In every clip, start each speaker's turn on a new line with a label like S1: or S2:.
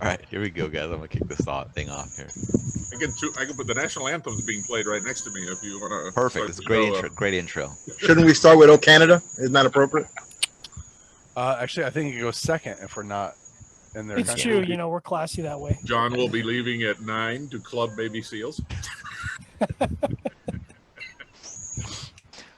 S1: All right, here we go, guys. I'm gonna kick this thing off here.
S2: I can put the national anthems being played right next to me if you want to.
S1: Perfect. It's a great intro. Great intro.
S3: Shouldn't we start with "Oh Canada"? Isn't that appropriate?
S4: Actually, I think it goes second if we're not in there.
S5: It's true. You know, we're classy that way.
S2: John will be leaving at 9 to club baby seals.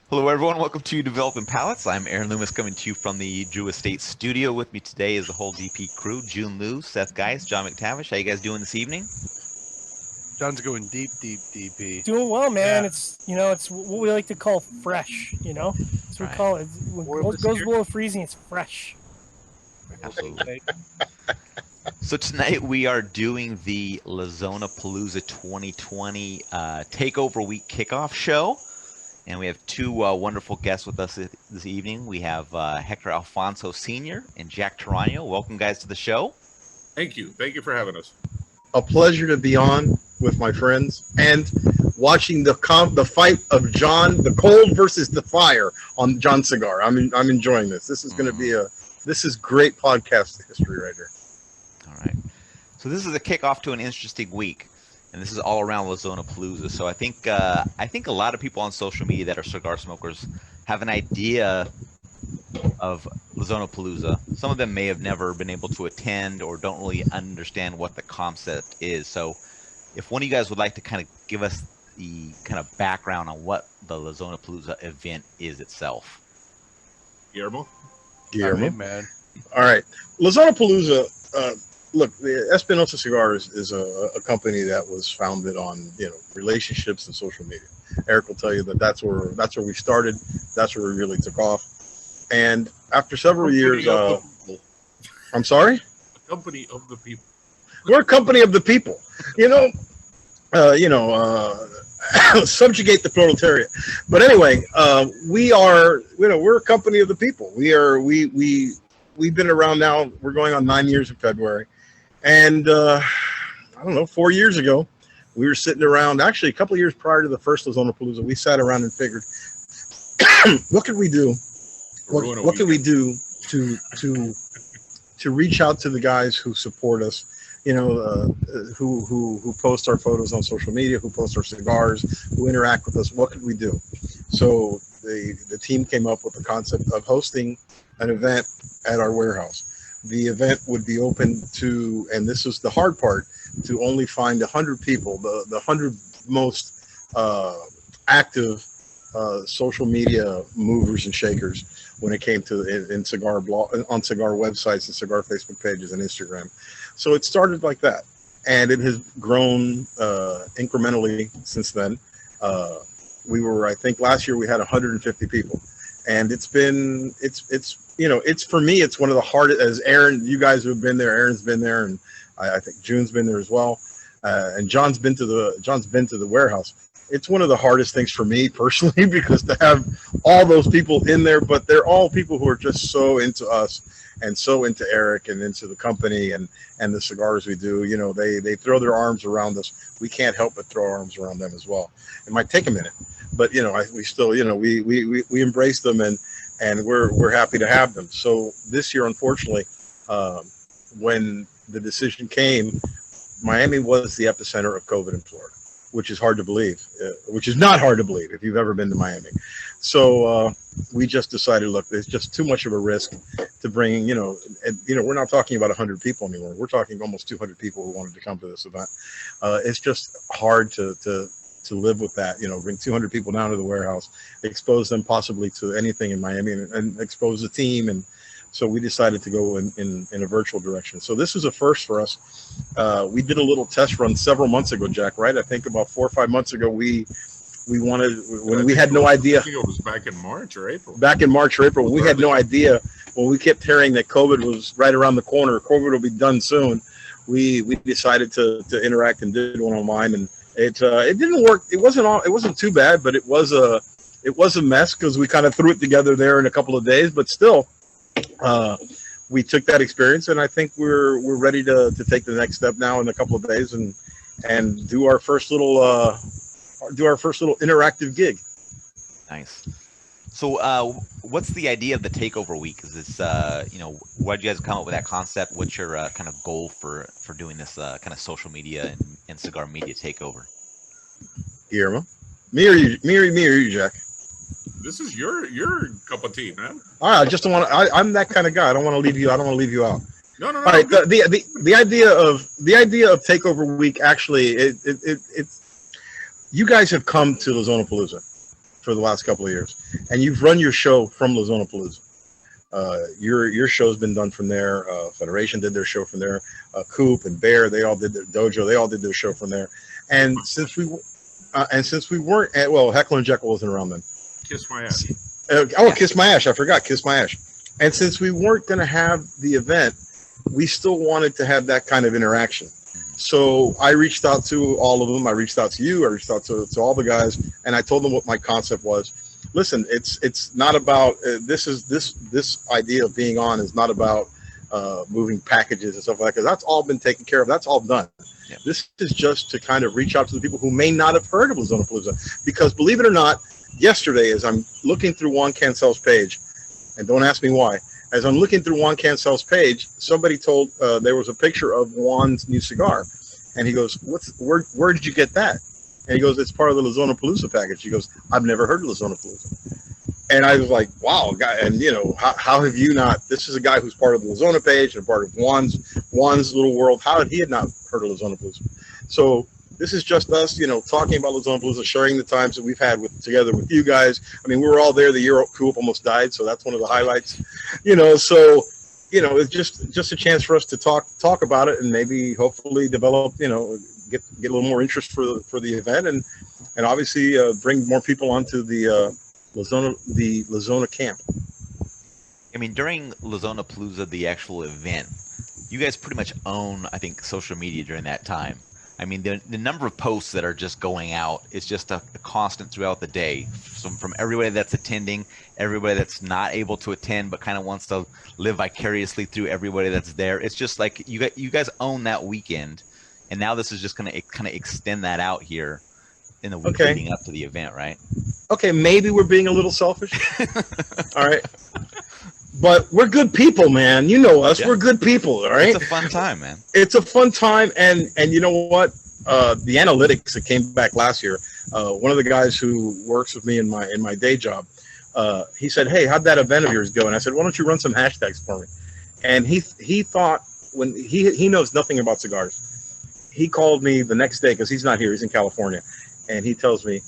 S1: Hello, everyone. Welcome to Developing Palates. I'm Aaron Loomis coming to you from the Drew Estate studio. With me today is the whole DP crew: June Liu, Seth Geis, John McTavish. How you guys doing this evening?
S4: John's going deep DP.
S5: Doing well, man.
S4: Yeah.
S5: It's what we like to call fresh. That's what we call it. When it goes below freezing, it's fresh.
S1: Absolutely. So tonight we are doing the Zona Palooza 2020 Takeover Week Kickoff show. And we have two wonderful guests with us this evening. We have Hector Alfonso Sr. and Jack Tarano. Welcome, guys, to the show.
S2: Thank you. Thank you for having us.
S3: A pleasure to be on with my friends and watching the fight of John, the cold versus the fire on John Cigar. I'm enjoying this. This is going to be this is great podcast history right here.
S1: All right. So this is a kickoff to an interesting week. And this is all around Zona Palooza. So I think a lot of people on social media that are cigar smokers have an idea of Zona Palooza. Some of them may have never been able to attend or don't really understand what the concept is. So if one of you guys would like to kind of give us the kind of background on what the Zona Palooza event is itself.
S2: Guillermo?
S4: Man.
S3: All right. Zona Palooza, look, the Espinosa Cigars is a company that was founded on, relationships and social media. Eric will tell you that's where we started. That's where we really took off. And after several years, I'm sorry?
S2: A company of the people.
S3: We're a company of the people. Subjugate the proletariat. But anyway, we're a company of the people. We've been around now. We're going on 9 years in February. And I don't know, 4 years ago, we were sitting around, actually a couple of years prior to the first Zona Palooza, we sat around and figured, what could we do? What could we do to reach out to the guys who support us, who post our photos on social media, who post our cigars, who interact with us? What could we do? So the team came up with the concept of hosting an event at our warehouse. The event would be open to, and this is the hard part, to only find 100 people, the 100 most active social media movers and shakers when it came to in cigar on cigar websites and cigar Facebook pages and Instagram. So it started like that, and it has grown incrementally since then. I think last year we had 150 people, and it's for me, it's one of the hardest. As Aaron, you guys who have been there, Aaron's been there, and I think June's been there as well, and John's been to the warehouse. It's one of the hardest things for me personally, because to have all those people in there, but they're all people who are just so into us and so into Eric and into the company and the cigars we do. They throw their arms around us. We can't help but throw our arms around them as well. It might take a minute, but we still, we embrace them, and we're happy to have them. So this year, unfortunately, when the decision came, Miami was the epicenter of COVID in Florida, which is hard to believe, which is not hard to believe if you've ever been to Miami. So we just decided, look, there's just too much of a risk to bring, we're not talking about 100 people anymore. We're talking almost 200 people who wanted to come to this event. It's just hard to live with that, bring 200 people down to the warehouse, expose them possibly to anything in Miami, and expose the team. And so we decided to go in a virtual direction. So this is a first for us. We did a little test run several months ago, Jack, right? I think about 4 or 5 months ago, we had no idea.
S2: I think it was back in March or April.
S3: Back in March or April, we had no idea. When we kept hearing that COVID was right around the corner, COVID will be done soon, we decided to interact and did one online, and it didn't work. It wasn't too bad, but it was a mess because we kind of threw it together there in a couple of days. But still, we took that experience, and I think we're ready to take the next step now in a couple of days and do our first little interactive gig.
S1: Nice. So, what's the idea of the Takeover Week? Is this, why did you guys come up with that concept? What's your kind of goal for doing this kind of social media and cigar media takeover?
S3: Guillermo, me or you, Jack?
S2: This is your cup of tea, man.
S3: All right, I just don't want. I'm that kind of guy. I don't want to leave you. I don't want to leave you out.
S2: No.
S3: All right. The idea of Takeover Week, actually, it's you guys have come to La Zona Palooza for the last couple of years, and you've run your show from La Zona Palooza. Your show's been done from there. Federation did their show from there. Coop and Bear, they all did their dojo. They all did their show from there. And since we weren't Heckler and Jekyll wasn't around then.
S2: Kiss my ass.
S3: Kiss my ash. I forgot. Kiss my ash. And since we weren't going to have the event, we still wanted to have that kind of interaction. So I reached out to all of them. I reached out to you. I reached out to all the guys, and I told them what my concept was. Listen, it's not about this idea of being on is not about moving packages and stuff like that, because that's all been taken care of. That's all done. Yeah. This is just to kind of reach out to the people who may not have heard of La Zona Palooza, because believe it or not, yesterday, as I'm looking through Juan Cancel's page, and don't ask me why, as I'm looking through Juan Cancel's page, somebody told there was a picture of Juan's new cigar, and he goes, where did you get that? And he goes, it's part of the La Zona Palooza package. He goes, I've never heard of La Zona Palooza. And I was like, wow, guy, and how have you not? This is a guy who's part of the La Zona page and part of Juan's little world. How had he not heard of La Zona Palooza? So this is just us, talking about La Zona Palooza, sharing the times that we've had together with you guys. I mean, we were all there the year Coop almost died, so that's one of the highlights. So it's just a chance for us to talk about it, and maybe hopefully develop, get a little more interest for the event, and obviously bring more people onto the La Zona camp.
S1: I mean, during La Zona Palooza, the actual event, you guys pretty much own, I think, social media during that time. I mean, the number of posts that are just going out is just a constant throughout the day, from everybody that's attending, everybody that's not able to attend but kind of wants to live vicariously through everybody that's there. It's just like you guys own that weekend, and now this is just going to kind of extend that out here in the week leading up to the event, right?
S3: Okay, maybe we're being a little selfish. All right. But we're good people, man. You know us. Yeah. We're good people, all right?
S1: It's a fun time, man.
S3: It's a fun time, and you know what? The analytics that came back last year, one of the guys who works with me in my day job, he said, hey, how'd that event of yours go? And I said, why don't you run some hashtags for me? And he thought, when he knows nothing about cigars, he called me the next day, because he's not here, he's in California, and he tells me,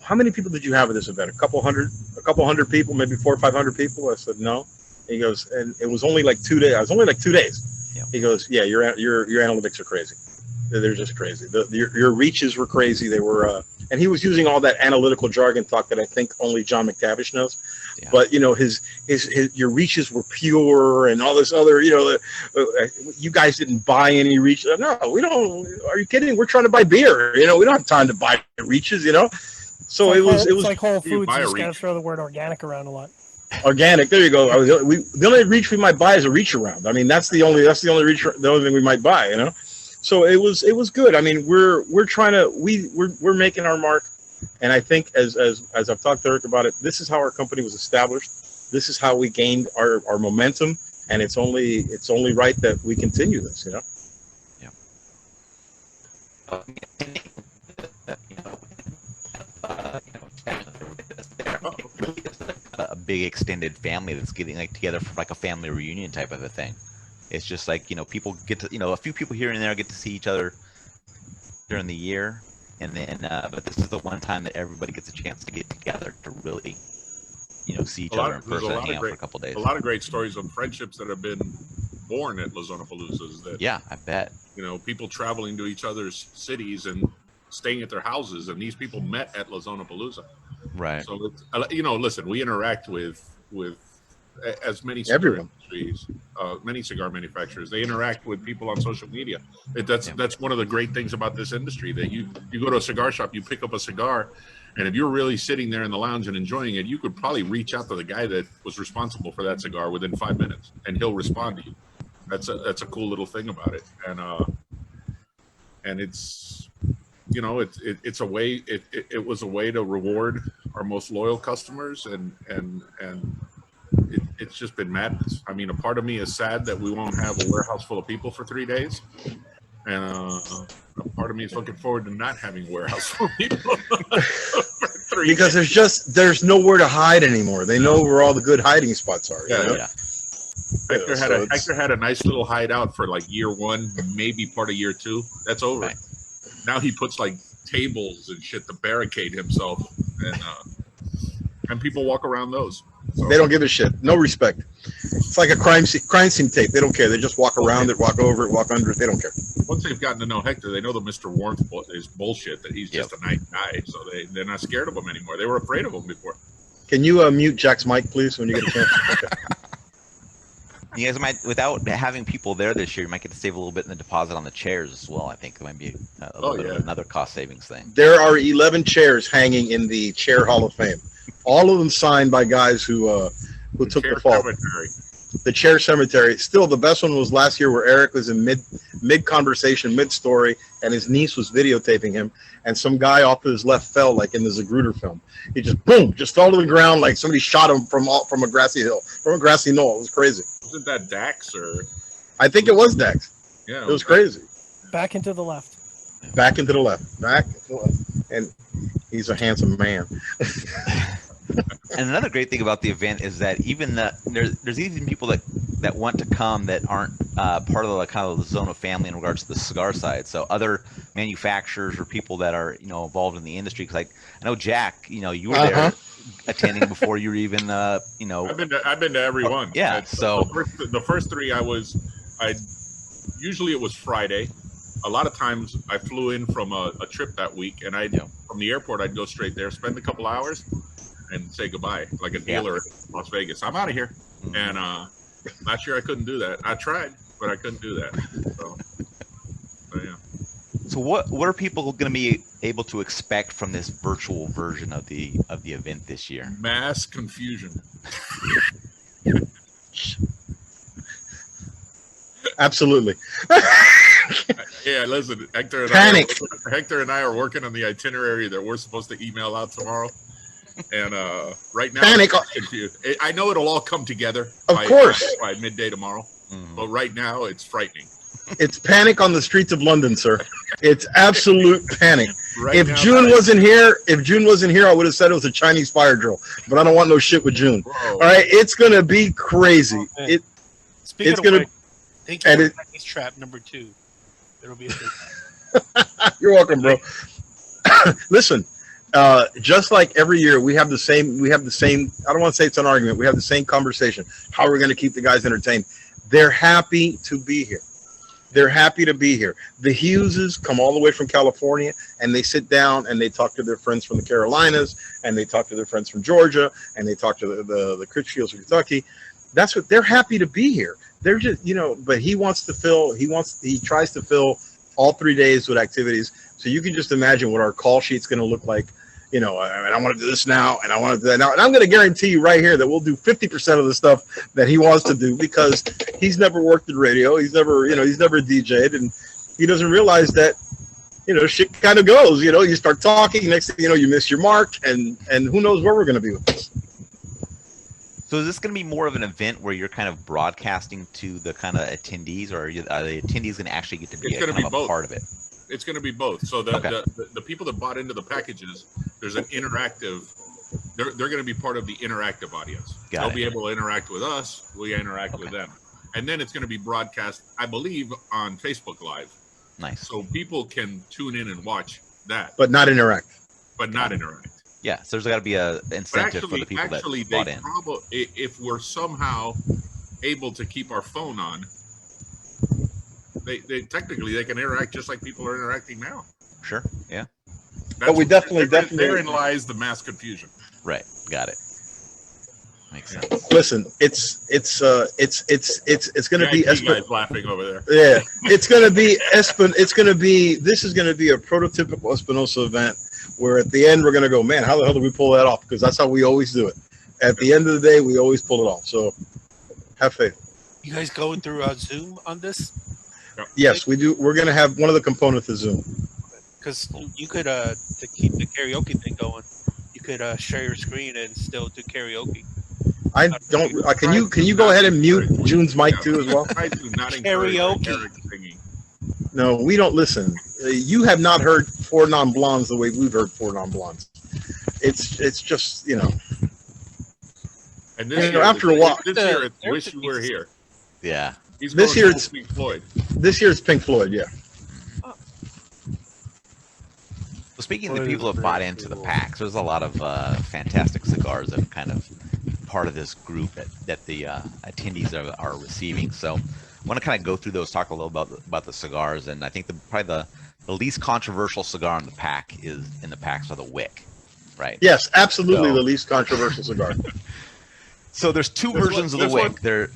S3: how many people did you have at this event? A couple hundred people, maybe 400 or 500 people? I said, no. And he goes, and it was only like 2 days. I was only like 2 days. Yeah. He goes, yeah, your analytics are crazy. They're just crazy. Your reaches were crazy. They were, and he was using all that analytical jargon talk that I think only John McTavish knows. Yeah. But his your reaches were pure and all this other. You guys didn't buy any reach. No, we don't. Are you kidding? We're trying to buy beer. We don't have time to buy reaches. So it was
S5: like Whole Foods. You just gotta throw the word organic around a lot.
S3: Organic. There you go. The only reach we might buy is a reach around. I mean, that's the only reach. The only thing we might buy. So it was good. I mean, we're trying to we're making our mark, and I think as I've talked to Eric about it, this is how our company was established. This is how we gained our momentum, and it's only right that we continue this. Yeah.
S1: A big extended family that's getting together for a family reunion type of a thing. It's just people get to a few people here and there get to see each other during the year, and then but this is the one time that everybody gets a chance to get together to really see each other in person and hang out for a couple days.
S2: A lot of great stories of friendships that have been born at La Zona Paloozas. That
S1: I bet
S2: people traveling to each other's cities and staying at their houses, and these people met at La Zona Palooza.
S1: Right.
S2: So listen, we interact with as many cigar industries, many cigar manufacturers. They interact with people on social media. That's one of the great things about this industry, that you go to a cigar shop, you pick up a cigar, and if you're really sitting there in the lounge and enjoying it, you could probably reach out to the guy that was responsible for that cigar within 5 minutes, and he'll respond to you. That's a cool little thing about it, and it's it's a way. It was a way to reward our most loyal customers, and it's just been madness. I mean, a part of me is sad that we won't have a warehouse full of people for 3 days, and a part of me is looking forward to not having a warehouse full of people for 3
S3: Because
S2: days.
S3: there's nowhere to hide anymore. They know where all the good hiding spots are.
S2: Yeah,
S3: You know?
S1: Yeah.
S2: Hector had a nice little hideout for like year 1, maybe part of year 2. That's over.
S1: Right.
S2: Now he puts like tables and shit to barricade himself, and people walk around those. So,
S3: They don't give a shit. No respect. It's like a crime scene tape. They don't care. They just walk around it, walk over it, walk under it. They don't care.
S2: once they've gotten to know Hector, they know that Mr. Warmth is bullshit, that he's just a nice guy. So they're not scared of him anymore. They were afraid of him before.
S3: Can you mute Jack's mic, please, when you get a chance? Okay.
S1: You guys might, without having people there this year, you might get to save a little bit in the deposit on the chairs as well. I think it might be a little bit of another cost savings thing.
S3: There are 11 chairs hanging in the Chair Hall of Fame. All of them signed by guys who took the fall.
S2: Cemetery.
S3: The Chair Cemetery. Still, the best one was last year where Eric was in mid conversation, mid story, and his niece was videotaping him, and some guy off to his left fell, like in the Zagruder film. He just boom, just fell to the ground like somebody shot him from a grassy hill, from a grassy knoll. It was crazy.
S2: Wasn't that Dax or?
S3: I think it was Dex.
S2: Yeah,
S3: It was crazy.
S5: Back into the left.
S3: Back into the left. Back into the left. And he's a handsome man.
S1: And another great thing about the event is that even there's even people that want to come that aren't part of the kind of the Zona family in regards to the cigar side. So other manufacturers or people that are involved in the industry. Because I know Jack, you were there attending before you were even
S2: I've been to every one.
S1: Yeah. So
S2: the first 3 usually it was Friday. A lot of times I flew in from a trip that week, and from the airport I'd go straight there, spend a couple hours, and say goodbye, like a dealer in Las Vegas. I'm out of here.
S1: Mm-hmm.
S2: And last year I couldn't do that. I tried, but I couldn't do that. So yeah.
S1: So what are people going to be able to expect from this virtual version of the event this year?
S2: Mass confusion.
S3: Absolutely.
S2: Yeah, listen, Hector and I are working on the itinerary that we're supposed to email out tomorrow. And right now,
S3: Panic.
S2: I know it'll all come together.
S3: Of course.
S2: By midday tomorrow.
S1: Mm-hmm.
S2: But right now, it's frightening.
S3: It's panic on the streets of London, sir. It's absolute panic.
S2: Right
S3: If
S2: now,
S3: June wasn't here, I would have said it was a Chinese fire drill. But I don't want no shit with June.
S2: Whoa.
S3: All right, it's gonna be crazy.
S6: Speaking
S3: It's
S6: of
S3: gonna-
S6: which, thank you for Chinese trap number 2. It'll be a good time.
S3: You're welcome, bro. Listen, just like every year, we have the same. I don't want to say it's an argument. We have the same conversation. How are we going to keep the guys entertained? They're happy to be here. They're happy to be here. The Hugheses come all the way from California, and they sit down and they talk to their friends from the Carolinas, and they talk to their friends from Georgia, and they talk to the Critchfields of Kentucky. That's what they're happy to be here. They're just, but he tries to fill all 3 days with activities. So you can just imagine what our call sheet's going to look like. And I want to do this now, and I want to do that now. And I'm going to guarantee you right here that we'll do 50% of the stuff that he wants to do because he's never worked in radio. He's never DJ'd, and he doesn't realize that, shit kind of goes. You start talking, next thing you know, you miss your mark, and who knows where we're going to be with this.
S1: So is this going to be more of an event where you're kind of broadcasting to the kind of attendees, or are the attendees going to actually get to be a part of it?
S2: It's going to be both. So the people that bought into the packages, there's an interactive. They're going to be part of the interactive audience. They'll be able to interact with us. We interact with them, and then it's going to be broadcast, I believe, on Facebook Live.
S1: Nice.
S2: So people can tune in and watch that,
S3: but not interact.
S1: Yeah, so there's got to be a incentive for the people that bought in.
S2: If we're somehow able to keep our phone on, they technically can interact just like people are interacting now.
S1: Sure. Yeah.
S3: But we definitely
S2: therein lies the mass confusion.
S1: Right. Got it. Makes sense.
S3: Listen, it's going to be
S2: guys laughing over there.
S3: Yeah, it's going to be this is going to be a prototypical Espinosa event where at the end we're going to go, man, how the hell did we pull that off? Because that's how we always do it. At the end of the day, we always pull it off. So have faith.
S6: You guys going through Zoom on this?
S3: Yes, we do. We're going to have one of the components of Zoom.
S6: Because you could, to keep the karaoke thing going, you could share your screen and still do karaoke.
S3: I don't. Can you go ahead and mute June's mic too as well?
S2: I do not encourage
S6: Karaoke.
S2: Eric singing.
S3: No, we don't listen. You have not heard Four Non-Blondes the way we've heard Four Non-Blondes. It's just, you know.
S2: And this
S3: You know,
S2: year,
S3: after a while-
S2: this year, it's Wish You Were Here.
S1: Yeah.
S2: He's
S3: This
S2: going
S3: year
S2: full
S3: it's-
S2: Pink Floyd.
S3: This year's Pink Floyd, yeah.
S1: Well, speaking of the
S4: Floyd
S1: people
S4: is
S1: that bought
S4: very
S1: into the
S4: cool.
S1: packs, there's a lot of fantastic cigars that are kind of part of this group that the attendees are receiving. So I want to kind of go through those, talk a little about the cigars, and I think probably the least controversial cigar in the pack is in the packs are the Wick, right?
S3: Yes, absolutely
S1: So-
S3: the least controversial cigar.
S1: So there's two
S2: This
S1: versions
S2: one-
S1: of the
S2: this
S1: Wick.
S2: one?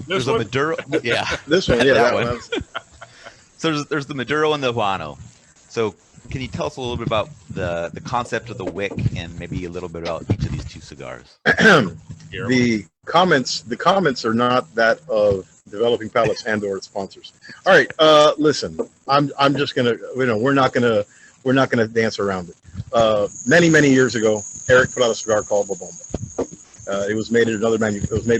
S1: There's a
S2: one?
S1: Maduro, yeah.
S3: This one, yeah,
S1: That
S3: that
S1: one.
S3: one.
S1: So there's the Maduro and the Habano. So can you tell us a little bit about the concept of the Wick and maybe a little bit about each of these two cigars?
S3: The comments are not that of Developing Palates and or its sponsors. All right, listen, I'm just gonna, you know, we're not gonna dance around it. Many years ago, Eric put out a cigar called La Bomba. It was made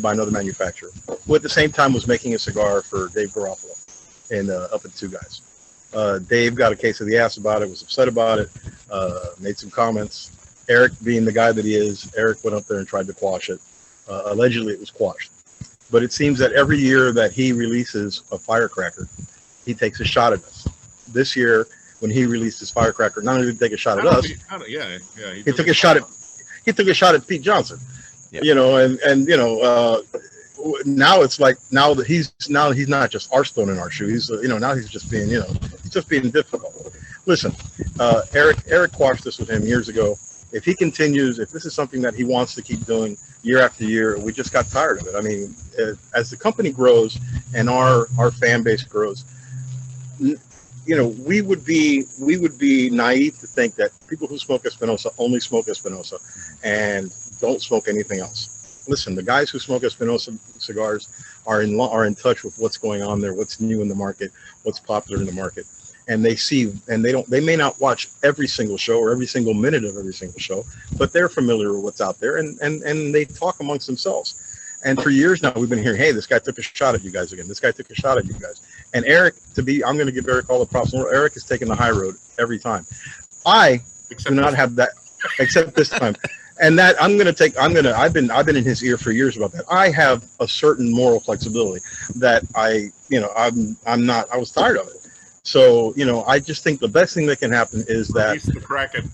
S3: by another manufacturer, who at the same time was making a cigar for Dave Garofalo and Up at Two Guys. Dave got a case of the ass about it, was upset about it, made some comments. Eric, being the guy that he is, Eric went up there and tried to quash it. Allegedly, it was quashed. But it seems that every year that he releases a firecracker, he takes a shot at us. This year, when he released his firecracker, not only did he take a shot at us, he took a shot at Pete Johnson.
S1: Yep.
S3: You know, and you know, now it's like now he's not just our stone in our shoe. He's you know, now he's just being, you know, he's just being difficult. Listen, Eric quashed this with him years ago. If he continues, if this is something that he wants to keep doing year after year, we just got tired of it. I mean, as the company grows and our fan base grows, you know, we would be naive to think that people who smoke Espinosa only smoke Espinosa and don't smoke anything else. Listen, the guys who smoke Espinosa cigars are in touch with what's going on there, what's new in the market, what's popular in the market. And they see, and they may not watch every single show or every single minute of every single show, but they're familiar with what's out there, and they talk amongst themselves. And for years now, we've been hearing, hey, this guy took a shot at you guys again. This guy took a shot at you guys. And Eric, I'm going to give Eric all the props. Eric is taking the high road every time. I do not have that, except this time. And that I've been in his ear for years about that. I have a certain moral flexibility that I was tired of it. So, you know, I just think the best thing that can happen is that
S2: Release the Kraken.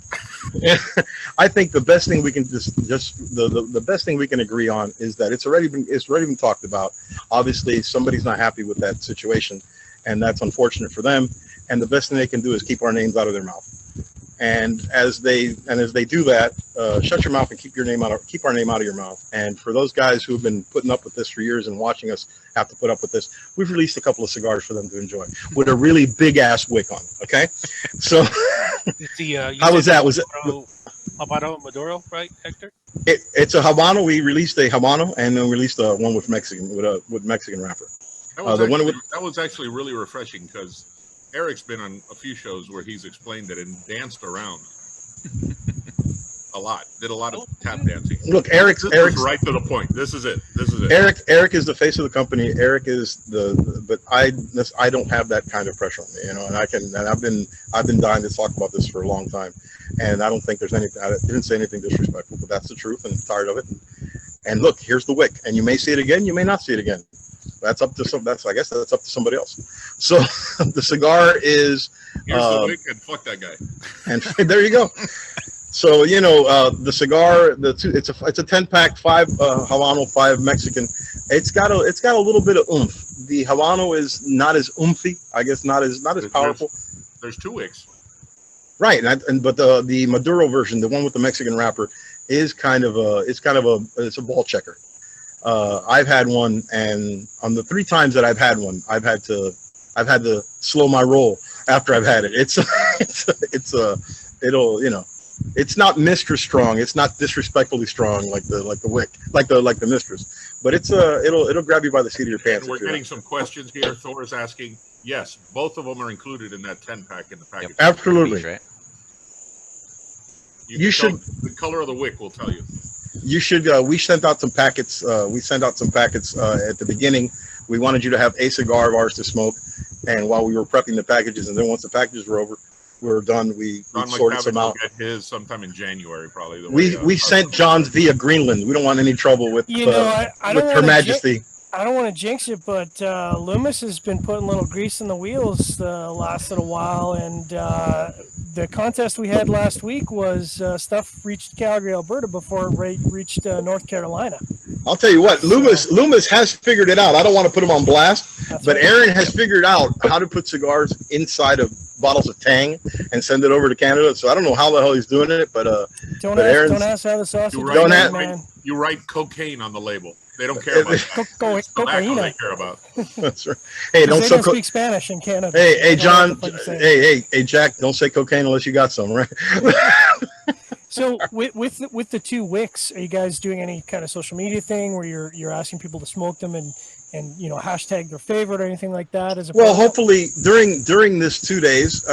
S3: I think the best thing we can the best thing we can agree on is that it's already been talked about. Obviously, somebody's not happy with that situation, and that's unfortunate for them. And the best thing they can do is keep our names out of their mouth. And as they do that, shut your mouth and keep our name out of your mouth. And for those guys who have been putting up with this for years and watching us have to put up with this, we've released a couple of cigars for them to enjoy with a really big ass wick on. Okay, so how was that? Was it
S6: Habano Maduro, right, Hector?
S3: It's a Habano. We released a Habano and then released one with Mexican wrapper.
S2: That was actually really refreshing because Eric's been on a few shows where he's explained it and danced around a lot. Did a lot of tap dancing.
S3: Look, Eric's
S2: right to the point. This is it.
S3: Eric is the face of the company. Eric is but I don't have that kind of pressure on me, you know. And I've been dying to talk about this for a long time, and I don't think there's anything. I didn't say anything disrespectful, but that's the truth, and I'm tired of it. And look, here's the wick, and you may see it again, you may not see it again. That's up to I guess that's up to somebody else. So the cigar is
S2: here's the wick, and fuck that guy.
S3: And there you go. So, you know, the cigar, it's a 10-pack, 5 Habano, 5 Mexican. It's got a little bit of oomph. The Habano is not as oomphy, I guess, not as powerful.
S2: There's 2 wicks.
S3: Right, but the Maduro version, the one with the Mexican wrapper, is kind of a ball checker. I've had one, and on the 3 times that I've had one, I've had to slow my roll after I've had it. It'll, you know, it's not mistress strong. It's not disrespectfully strong like the wick, like the mistress. But it'll grab you by the seat of your pants.
S2: And we're getting some questions here. Thor is asking. Yes, both of them are included in that 10-pack in the package.
S3: Absolutely.
S1: Right.
S3: You should.
S2: The color of the wick will tell you.
S3: You should. We sent out some packets. At the beginning. We wanted you to have a cigar of ours to smoke, and while we were prepping the packages, and then once the packages were over, we were done. We sorted some out.
S2: Get his sometime in January, probably.
S3: We sent John's via Greenland. We don't want any trouble with
S5: I
S3: with Her Majesty.
S5: I don't want to jinx it, but Loomis has been putting a little grease in the wheels the last little while, and the contest we had last week was stuff reached Calgary, Alberta before it reached North Carolina.
S3: I'll tell you what, Loomis has figured it out. I don't want to put him on blast, but Aaron has figured out how to put cigars inside of bottles of Tang and send it over to Canada. So I don't know how the hell he's doing it, but
S5: don't ask how the sausage is, man.
S2: You write cocaine on the label. They don't care about that.
S5: Cocaine.
S2: They care about.
S3: That's right. Hey, don't
S5: speak Spanish in Canada.
S3: Hey, John. Hey, Jack. Don't say cocaine unless you got some, right?
S5: So with the 2 wicks, are you guys doing any kind of social media thing where you're asking people to smoke them and hashtag their favorite or anything like that?
S3: Well, hopefully during this 2 days,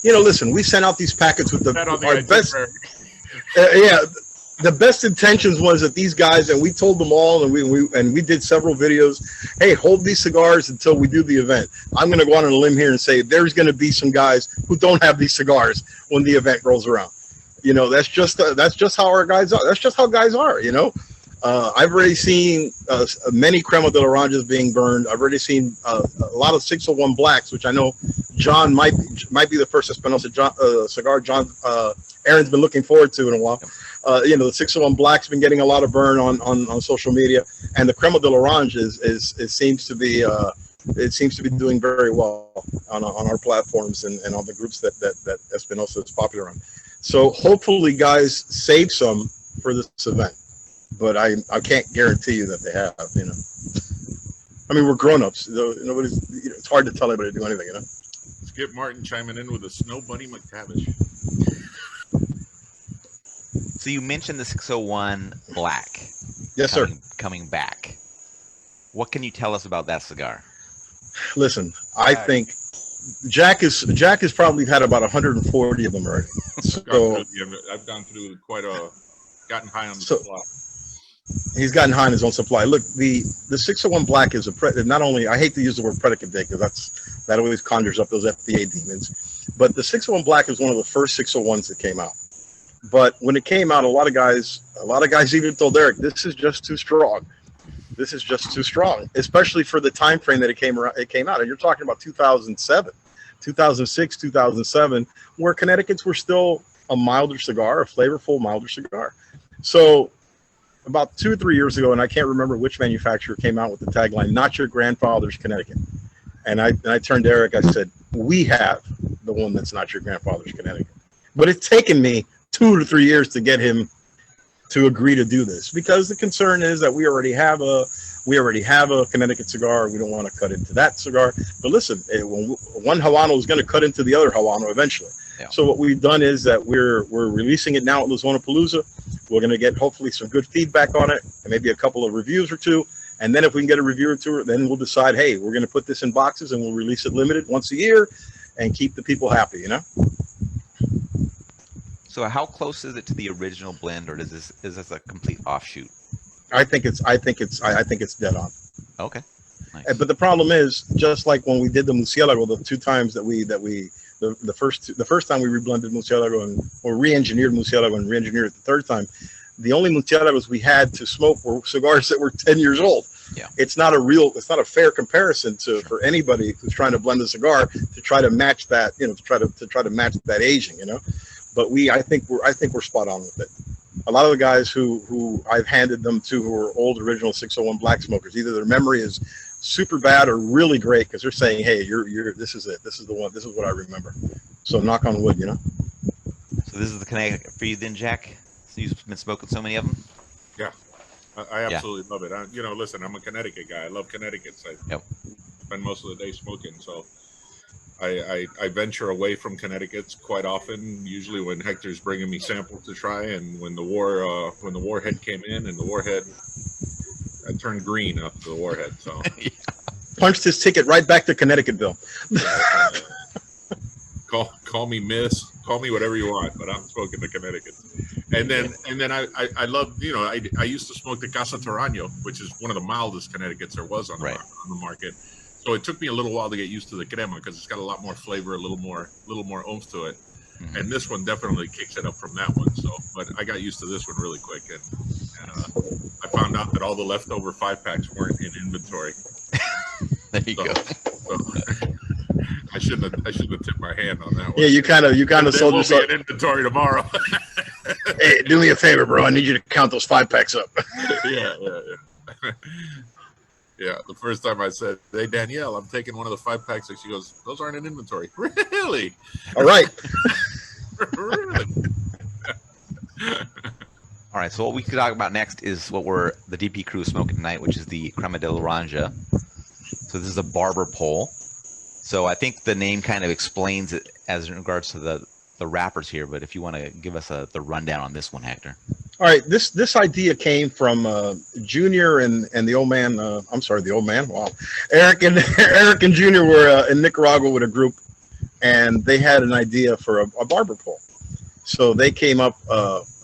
S3: listen, we sent out these packets with our best. The best intentions was that these guys, and we told them all, and we did several videos. Hey, hold these cigars until we do the event. I'm going to go out on a limb here and say there's going to be some guys who don't have these cigars when the event rolls around. That's just how our guys are. That's just how guys are. I've already seen many Crema de Laranjas being burned. I've already seen a lot of 601 blacks, which I know John might be the first Espinosa cigar Aaron's been looking forward to in a while. The 601 black's been getting a lot of burn on social media, and the Crema de Laranja seems to be doing very well on our platforms and on the groups that Espinosa is popular on. So hopefully, guys, save some for this event. But I can't guarantee you that they have, I mean, we're grown-ups. Nobody's. It's hard to tell anybody to do anything,
S2: Skip Martin chiming in with a Snow Bunny McTavish.
S1: So you mentioned the 601 Black.
S3: Yes, sir.
S1: Coming back. What can you tell us about that cigar?
S3: Listen, I think Jack has probably had about 140 of them already. So
S2: I've gone through gotten high on the supply.
S3: He's gotten high on his own supply. Look, the 601 Black is not only, I hate to use the word predicate day because that always conjures up those FDA demons, but the 601 Black is one of the first 601s that came out. But when it came out, a lot of guys even told Eric, this is just too strong. This is just too strong, especially for the time frame that it came out. And you're talking about 2007, 2006, 2007, where Connecticut's were still a milder cigar, a flavorful, milder cigar. So about 2 or 3 years ago, and I can't remember which manufacturer came out with the tagline, "Not your grandfather's Connecticut." And I turned to Eric, I said, we have the one that's not your grandfather's Connecticut. But it's taken me 2 to 3 years to get him to agree to do this, because the concern is that we already have a Connecticut cigar. We don't want to cut into that cigar. But listen, one Habano is going to cut into the other Habano eventually. Yeah. So what we've done is that we're releasing it now at the Zona Palooza. We're going to get hopefully some good feedback on it, and maybe a couple of reviews or two. And then if we can get a review or two, then we'll decide, hey, we're going to put this in boxes and we'll release it limited once a year and keep the people happy,
S1: So how close is it to the original blend, or is this a complete offshoot?
S3: I think it's dead on.
S1: Okay. Nice.
S3: But the problem is, just like when we did the Murcielago, the 2 times the first time we reblended Murcielago or re-engineered Murcielago and re-engineered it the third time, the only Murcielagos we had to smoke were cigars that were 10 years old. Yeah. It's not a fair comparison for anybody who's trying to blend a cigar to try to match that, to try to match that aging, But I think we're spot on with it. A lot of the guys who I've handed them to, who are old original 601 black smokers, either their memory is super bad or really great, because they're saying, hey, this is it. This is the one. This is what I remember. So knock on wood,
S1: So this is the Connecticut for you then, Jack? So you've been smoking so many of them?
S2: Yeah. I absolutely love it. Listen, I'm a Connecticut guy. I love Connecticut. I spend most of the day smoking, so I venture away from Connecticut quite often. Usually when Hector's bringing me samples to try, and when the warhead came in, and the warhead, I turned green after the warhead. So
S3: punched his ticket right back to Connecticutville.
S2: Call me Miss, call me whatever you want, but I'm smoking to Connecticut. And then I love, you know, I used to smoke the Casa Torano, which is one of the mildest Connecticut's there was on the, on the market. So it took me a little while to get used to the crema because it's got a lot more flavor, a little more oomph to it. Mm-hmm. And this one definitely kicks it up from that one. So, but I got used to this one really quick, and I found out that all the leftover 5-packs weren't in inventory.
S1: There you go.
S2: So, I shouldn't have tipped my hand on that one.
S3: Yeah, you kind of sold yourself
S2: in inventory tomorrow.
S3: Hey, do me a favor, bro. I need you to count those 5-packs up.
S2: Yeah. Yeah, the first time I said, "Hey Danielle, I'm taking one of the 5-packs," and she goes, "Those aren't in inventory." Really?
S3: All right.
S2: Really?
S1: All right. So what we could talk about next is what the DP crew is smoking tonight, which is the Crema de Laranja. So this is a barber pole. So I think the name kind of explains it as in regards to the wrappers here. But if you want to give us the rundown on this one, Hector.
S3: All right, this idea came from Junior and the old man. I'm sorry, the old man. Wow, Eric and Junior were in Nicaragua with a group, and they had an idea for a barber pole. So they came up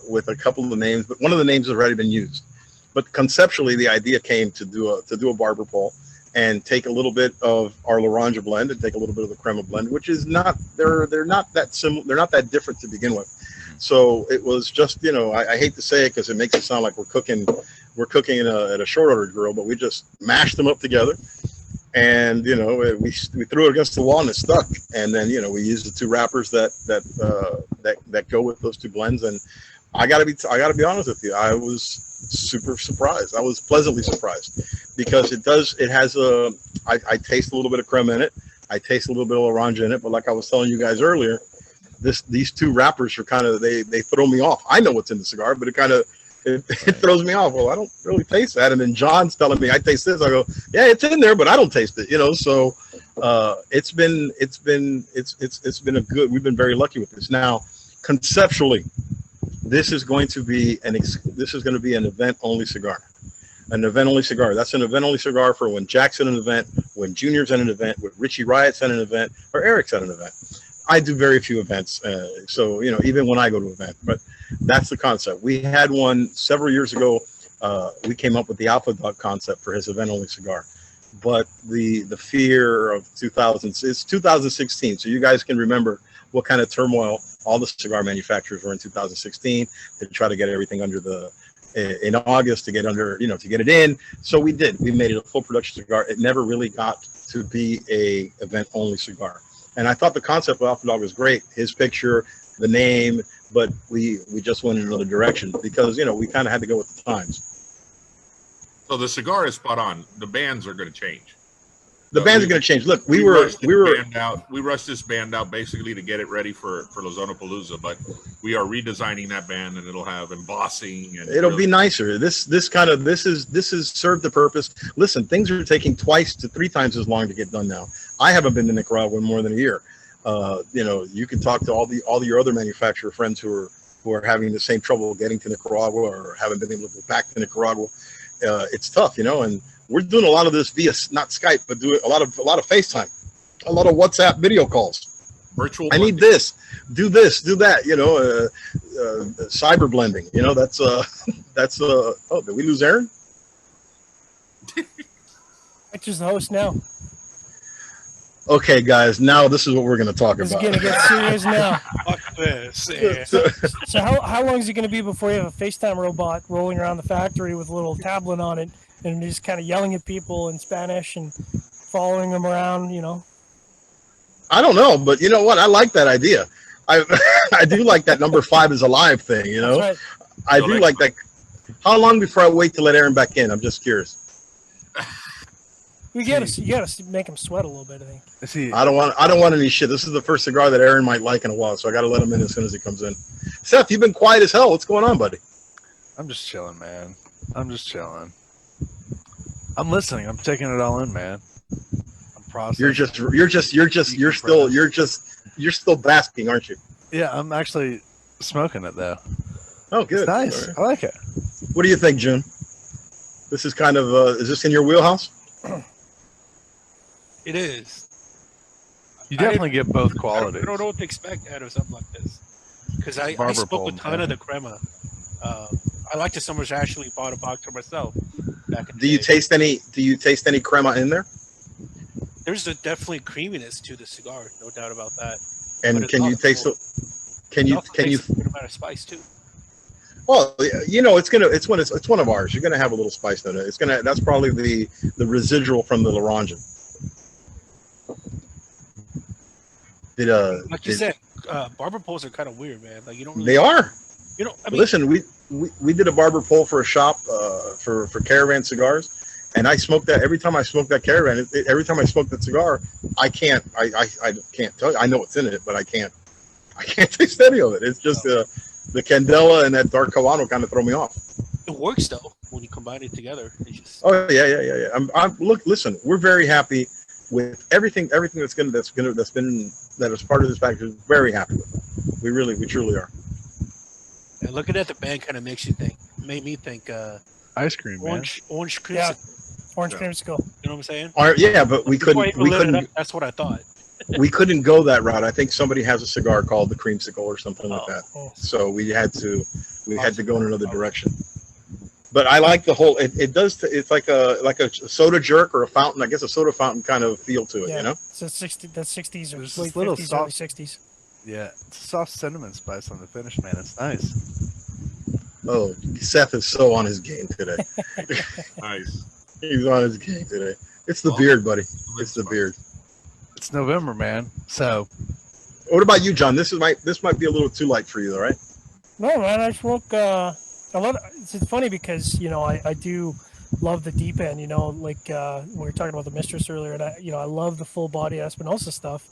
S3: with a couple of the names, but one of the names has already been used. But conceptually, the idea came to do a barber pole and take a little bit of our Laranja blend and take a little bit of the Crema blend, which is not they're not that similar. They're not that different to begin with. So it was just, you know, I hate to say it because it makes it sound like we're cooking at a short order grill, but we just mashed them up together, and you know we threw it against the wall and it stuck. And then you know we used the 2 wrappers that go with those 2 blends. And I gotta be honest with you, I was super surprised. I was pleasantly surprised because I taste a little bit of crema in it. I taste a little bit of Laranja in it, but like I was telling you guys earlier, these 2 wrappers are kind of they throw me off. I know what's in the cigar, but it throws me off. Well, I don't really taste that. And then John's telling me I taste this. I go, yeah, it's in there, but I don't taste it. You know, so it's been a good. We've been very lucky with this. Now, conceptually, this is going to be an event only cigar. An event only cigar. That's an event only cigar for when Jack's at an event, when Junior's at an event, when Richie Riot's at an event, or Eric's at an event. I do very few events, so you know, even when I go to an event, but that's the concept. We had one several years ago. We came up with the Alpha Dog concept for his event-only cigar, but the fear of it's 2016, so you guys can remember what kind of turmoil all the cigar manufacturers were in 2016 to try to get everything under in August to get it in. So we made it a full production cigar. It never really got to be a event-only cigar. And I thought the concept of Alpha Dog was great. His picture, the name, but we just went in another direction because, you know, we kind of had to go with the times.
S2: So the cigar is spot on. The bands are going to change.
S3: The bands are going to change. Look, we rushed
S2: this band out basically to get it ready for La Zona Palooza, but we are redesigning that band, and it'll have embossing and
S3: it'll be nicer. This is served the purpose. Listen, things are taking 2 to 3 times as long to get done now. I haven't been to Nicaragua in more than a year. You know, you can talk to all your other manufacturer friends who are having the same trouble getting to Nicaragua or haven't been able to go back to Nicaragua. It's tough, you know, and we're doing a lot of this via not Skype, but do a lot of FaceTime, a lot of WhatsApp video calls.
S2: Virtual.
S3: I need this, do that. You know, cyber blending. You know, that's. Oh, did we lose Aaron?
S5: Hector's the host now.
S3: Okay, guys. Now this is what we're going to talk about.
S5: It's going to get serious now.
S6: Fuck this. Yeah.
S5: So how long is it going to be before you have a FaceTime robot rolling around the factory with a little tablet on it and just kind of yelling at people in Spanish and following them around, you know?
S3: I don't know, but you know what? I like that idea. I do like that number 5 is alive thing, you know?
S5: That's right.
S3: I do like that. How long before I wait to let Aaron back in? I'm just curious.
S5: You gotta make him sweat a little bit, I think.
S3: I don't want any shit. This is the first cigar that Aaron might like in a while, so I got to let him in as soon as he comes in. Seth, you've been quiet as hell. What's going on, buddy?
S4: I'm just chilling, man. I'm just chilling. I'm listening. I'm taking it all in, man. I'm processing. You're still basking, aren't you? Yeah, I'm actually smoking it though.
S3: Oh, good.
S4: It's nice.
S3: Right.
S4: I like it.
S3: What do you think, June? This is kind of is this in your wheelhouse?
S6: It is.
S4: You definitely get both qualities.
S6: I don't know what to expect out of something like this. Because I
S4: Barber
S6: spoke
S4: pole,
S6: a ton
S4: man.
S6: of the crema, I like it so much. I actually bought a box for myself. Back in the
S3: Do you
S6: day.
S3: taste any? Do you taste any crema in there?
S6: There's definitely creaminess to the cigar, no doubt about that.
S3: And
S6: But it's
S3: can you
S6: also-
S3: taste? Can
S6: It
S3: you?
S6: also
S3: Can you?
S6: tastes a good amount of spice too.
S3: Well, you know, it's one of ours. You're gonna have a little spice in it. That's probably the residual from the Laranjan.
S6: Like you said, barber poles are kind of weird, man. Like you don't. Really,
S3: They are.
S6: You know, I mean,
S3: Listen, we did a barber pole for a shop for Caravan cigars, and I smoked that every time I smoked that Caravan. Every time I smoke that cigar, I can't tell you. I know what's in it, but I can't taste any of it. It's just the Candela and that dark Habano kind of throw me off.
S6: it works though when you combine it together. It's just
S3: Oh yeah. Listen, we're very happy with everything that is part of this package. Very happy with it. We truly are.
S6: and looking at the band kind of made me think
S4: Ice cream, man.
S6: orange cream.
S5: Yeah.
S6: You
S5: Orange creamsicle.
S6: know what I'm saying?
S3: Yeah, but we
S6: Before I
S3: couldn't
S6: even lit it up, that's what I thought.
S3: we couldn't go that route. I think somebody has a cigar called the Creamsicle or something like that.
S5: Oh.
S3: So we had to go in another direction. But I like the whole. It's like a soda jerk or a fountain. I guess a soda fountain kind of feel to it.
S5: Yeah.
S3: You know.
S5: So the 60s or
S4: There's
S5: late
S4: this little
S5: 50s,
S4: soft-
S5: early 60s.
S4: Yeah, it's a soft cinnamon spice on the finish, man. It's nice.
S3: Oh, Seth is so on his game today.
S2: Nice.
S3: He's on his game today. It's the beard, buddy. It's the beard.
S4: It's November, man. So
S3: What about you, John? This might be a little too light for you, though, right?
S5: No, man, I smoke a lot. It's funny because I do love the deep end. Like we were talking about the Mistress earlier, and I love the full body Espinosa stuff.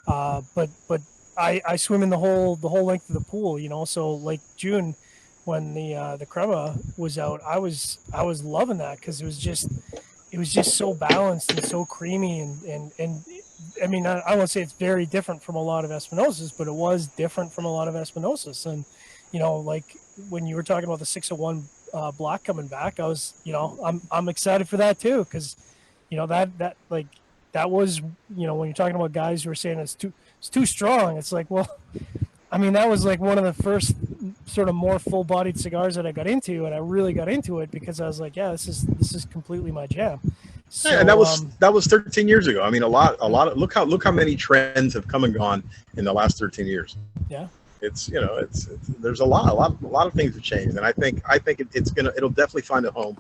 S5: But I swim in the whole length of the pool. So like June, when the crema was out, I was loving that because it was just so balanced and so creamy and I mean I won't say it's very different from a lot of Espinosas, but it was different from a lot of Espinosas. And like when you were talking about the 601 black coming back, I was I'm excited for that too because that was when you're talking about guys who are saying it's too strong, it's like, well, I mean, that was like one of the first sort of more full-bodied cigars that I got into, and I really got into it because I was like, yeah, this is completely my jam. So,
S3: Yeah, and that was 13 years ago. I mean, a lot of look how many trends have come and gone in the last 13 years.
S5: Yeah.
S3: It's there's a lot of things have changed, and I think it'll definitely find a home.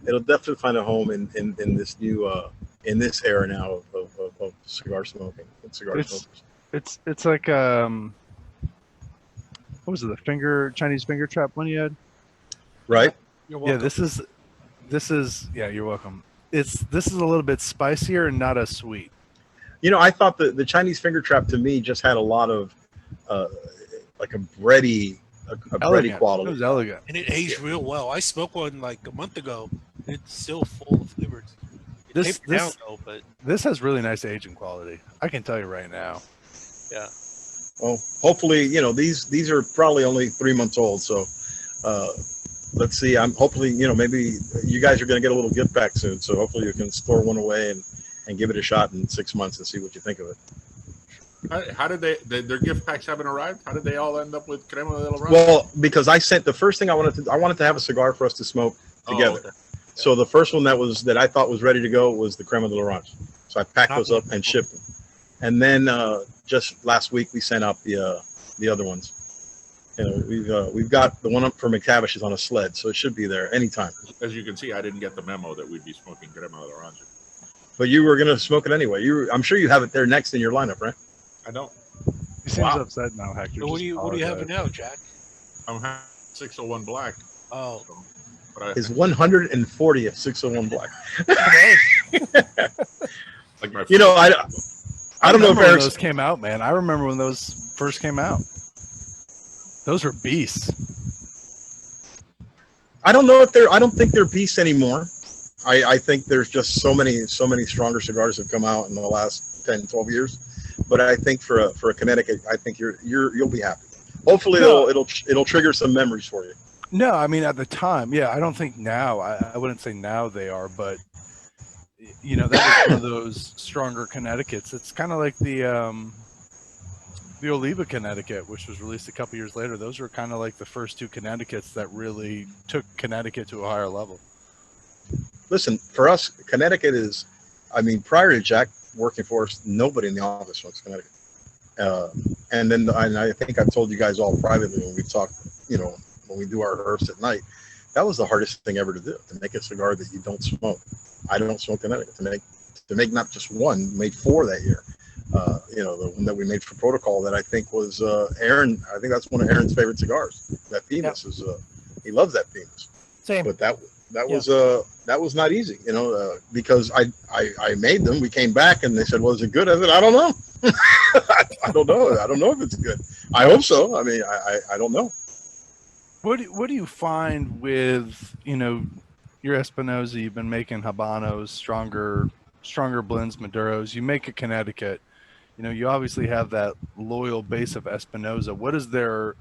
S3: It'll definitely find a home in this new in this era now of cigar smoking and cigar
S4: It's-
S3: smokers.
S4: it's like what was it? The Chinese finger trap one you had?
S3: Right?
S6: You're
S4: Yeah,
S6: welcome.
S4: this is yeah. You're welcome. This is a little bit spicier and not as sweet.
S3: I thought the Chinese finger trap to me just had a lot of like a bready bready
S4: Elegant. It
S3: quality.
S4: was elegant.
S6: And it aged real well. I smoked one like a month ago. It's still full of flavors. It
S4: This-
S6: tapered down
S4: this-
S6: though, but
S4: This has really nice aging quality. I can tell you right now.
S6: yeah.
S3: Well, hopefully, these are probably only 3 months old, so let's see. I'm hopefully, maybe you guys are going to get a little gift back soon, so hopefully you can store one away and give it a shot in 6 months and see what you think of it.
S2: How did their gift packs haven't arrived? How did they all end up with Crema de la Raza?
S3: Well, because I sent the first thing I wanted to have a cigar for us to smoke together.
S2: okay.
S3: So the first one that I thought was ready to go was the Crema de la Ranch. So I packed those up and shipped them. And then just last week we sent out the other ones. We've got the one up for McTavish is on a sled, so it should be there anytime.
S2: As you can see, I didn't get the memo that we'd be smoking Crema de la Raza.
S3: But you were gonna smoke it anyway. I'm sure you have it there next in your lineup, right?
S2: I don't.
S4: He seems
S3: Wow.
S4: upset now, Hector.
S6: So what
S4: Just
S6: do you have
S4: apologize.
S6: now, Jack?
S2: I'm having 601 black.
S6: Oh,
S2: So, but I
S3: His 140th 601 black.
S2: like my.
S3: I don't know if
S4: remember when
S3: Eric's.
S4: those came out, man. I remember when those first came out. Those were beasts.
S3: I don't think they're beasts anymore. I think there's just so many stronger cigars have come out in the last 10, 12 years. But I think for a Connecticut, I think you'll be happy. Hopefully it'll trigger some memories for you.
S4: No, I mean at the time, yeah. I don't think now. I wouldn't say now they are, but that was one of those stronger Connecticut's. It's kind of like the the Oliva Connecticut, which was released a couple years later. Those were kind of like the first two Connecticut's that really took Connecticut to a higher level.
S3: Listen, for us, Connecticut is, I mean, prior to Jack working for us, nobody in the office smokes Connecticut. And then I think I've told you guys all privately when we talk, you know, when we do our herbs at night, that was the hardest thing ever to do, to make a cigar that you don't smoke. I don't smoke Connecticut. To make not just one, made 4 that year. You know, the one that we made for Protocol that I think was Aaron. I think that's one of Aaron's favorite cigars. That Themis is. He loves that Themis.
S5: Same.
S3: But that was not easy, you know, because I made them. We came back and they said, "Well, is it good?" I said, "I don't know. I don't know. I don't know if it's good. I hope so. I mean, I don't know."
S4: What do you find with, you know, your Espinosa? You've been making Habanos, stronger blends, Maduros. You make a Connecticut. You know, you obviously have that loyal base of Espinosa. What is their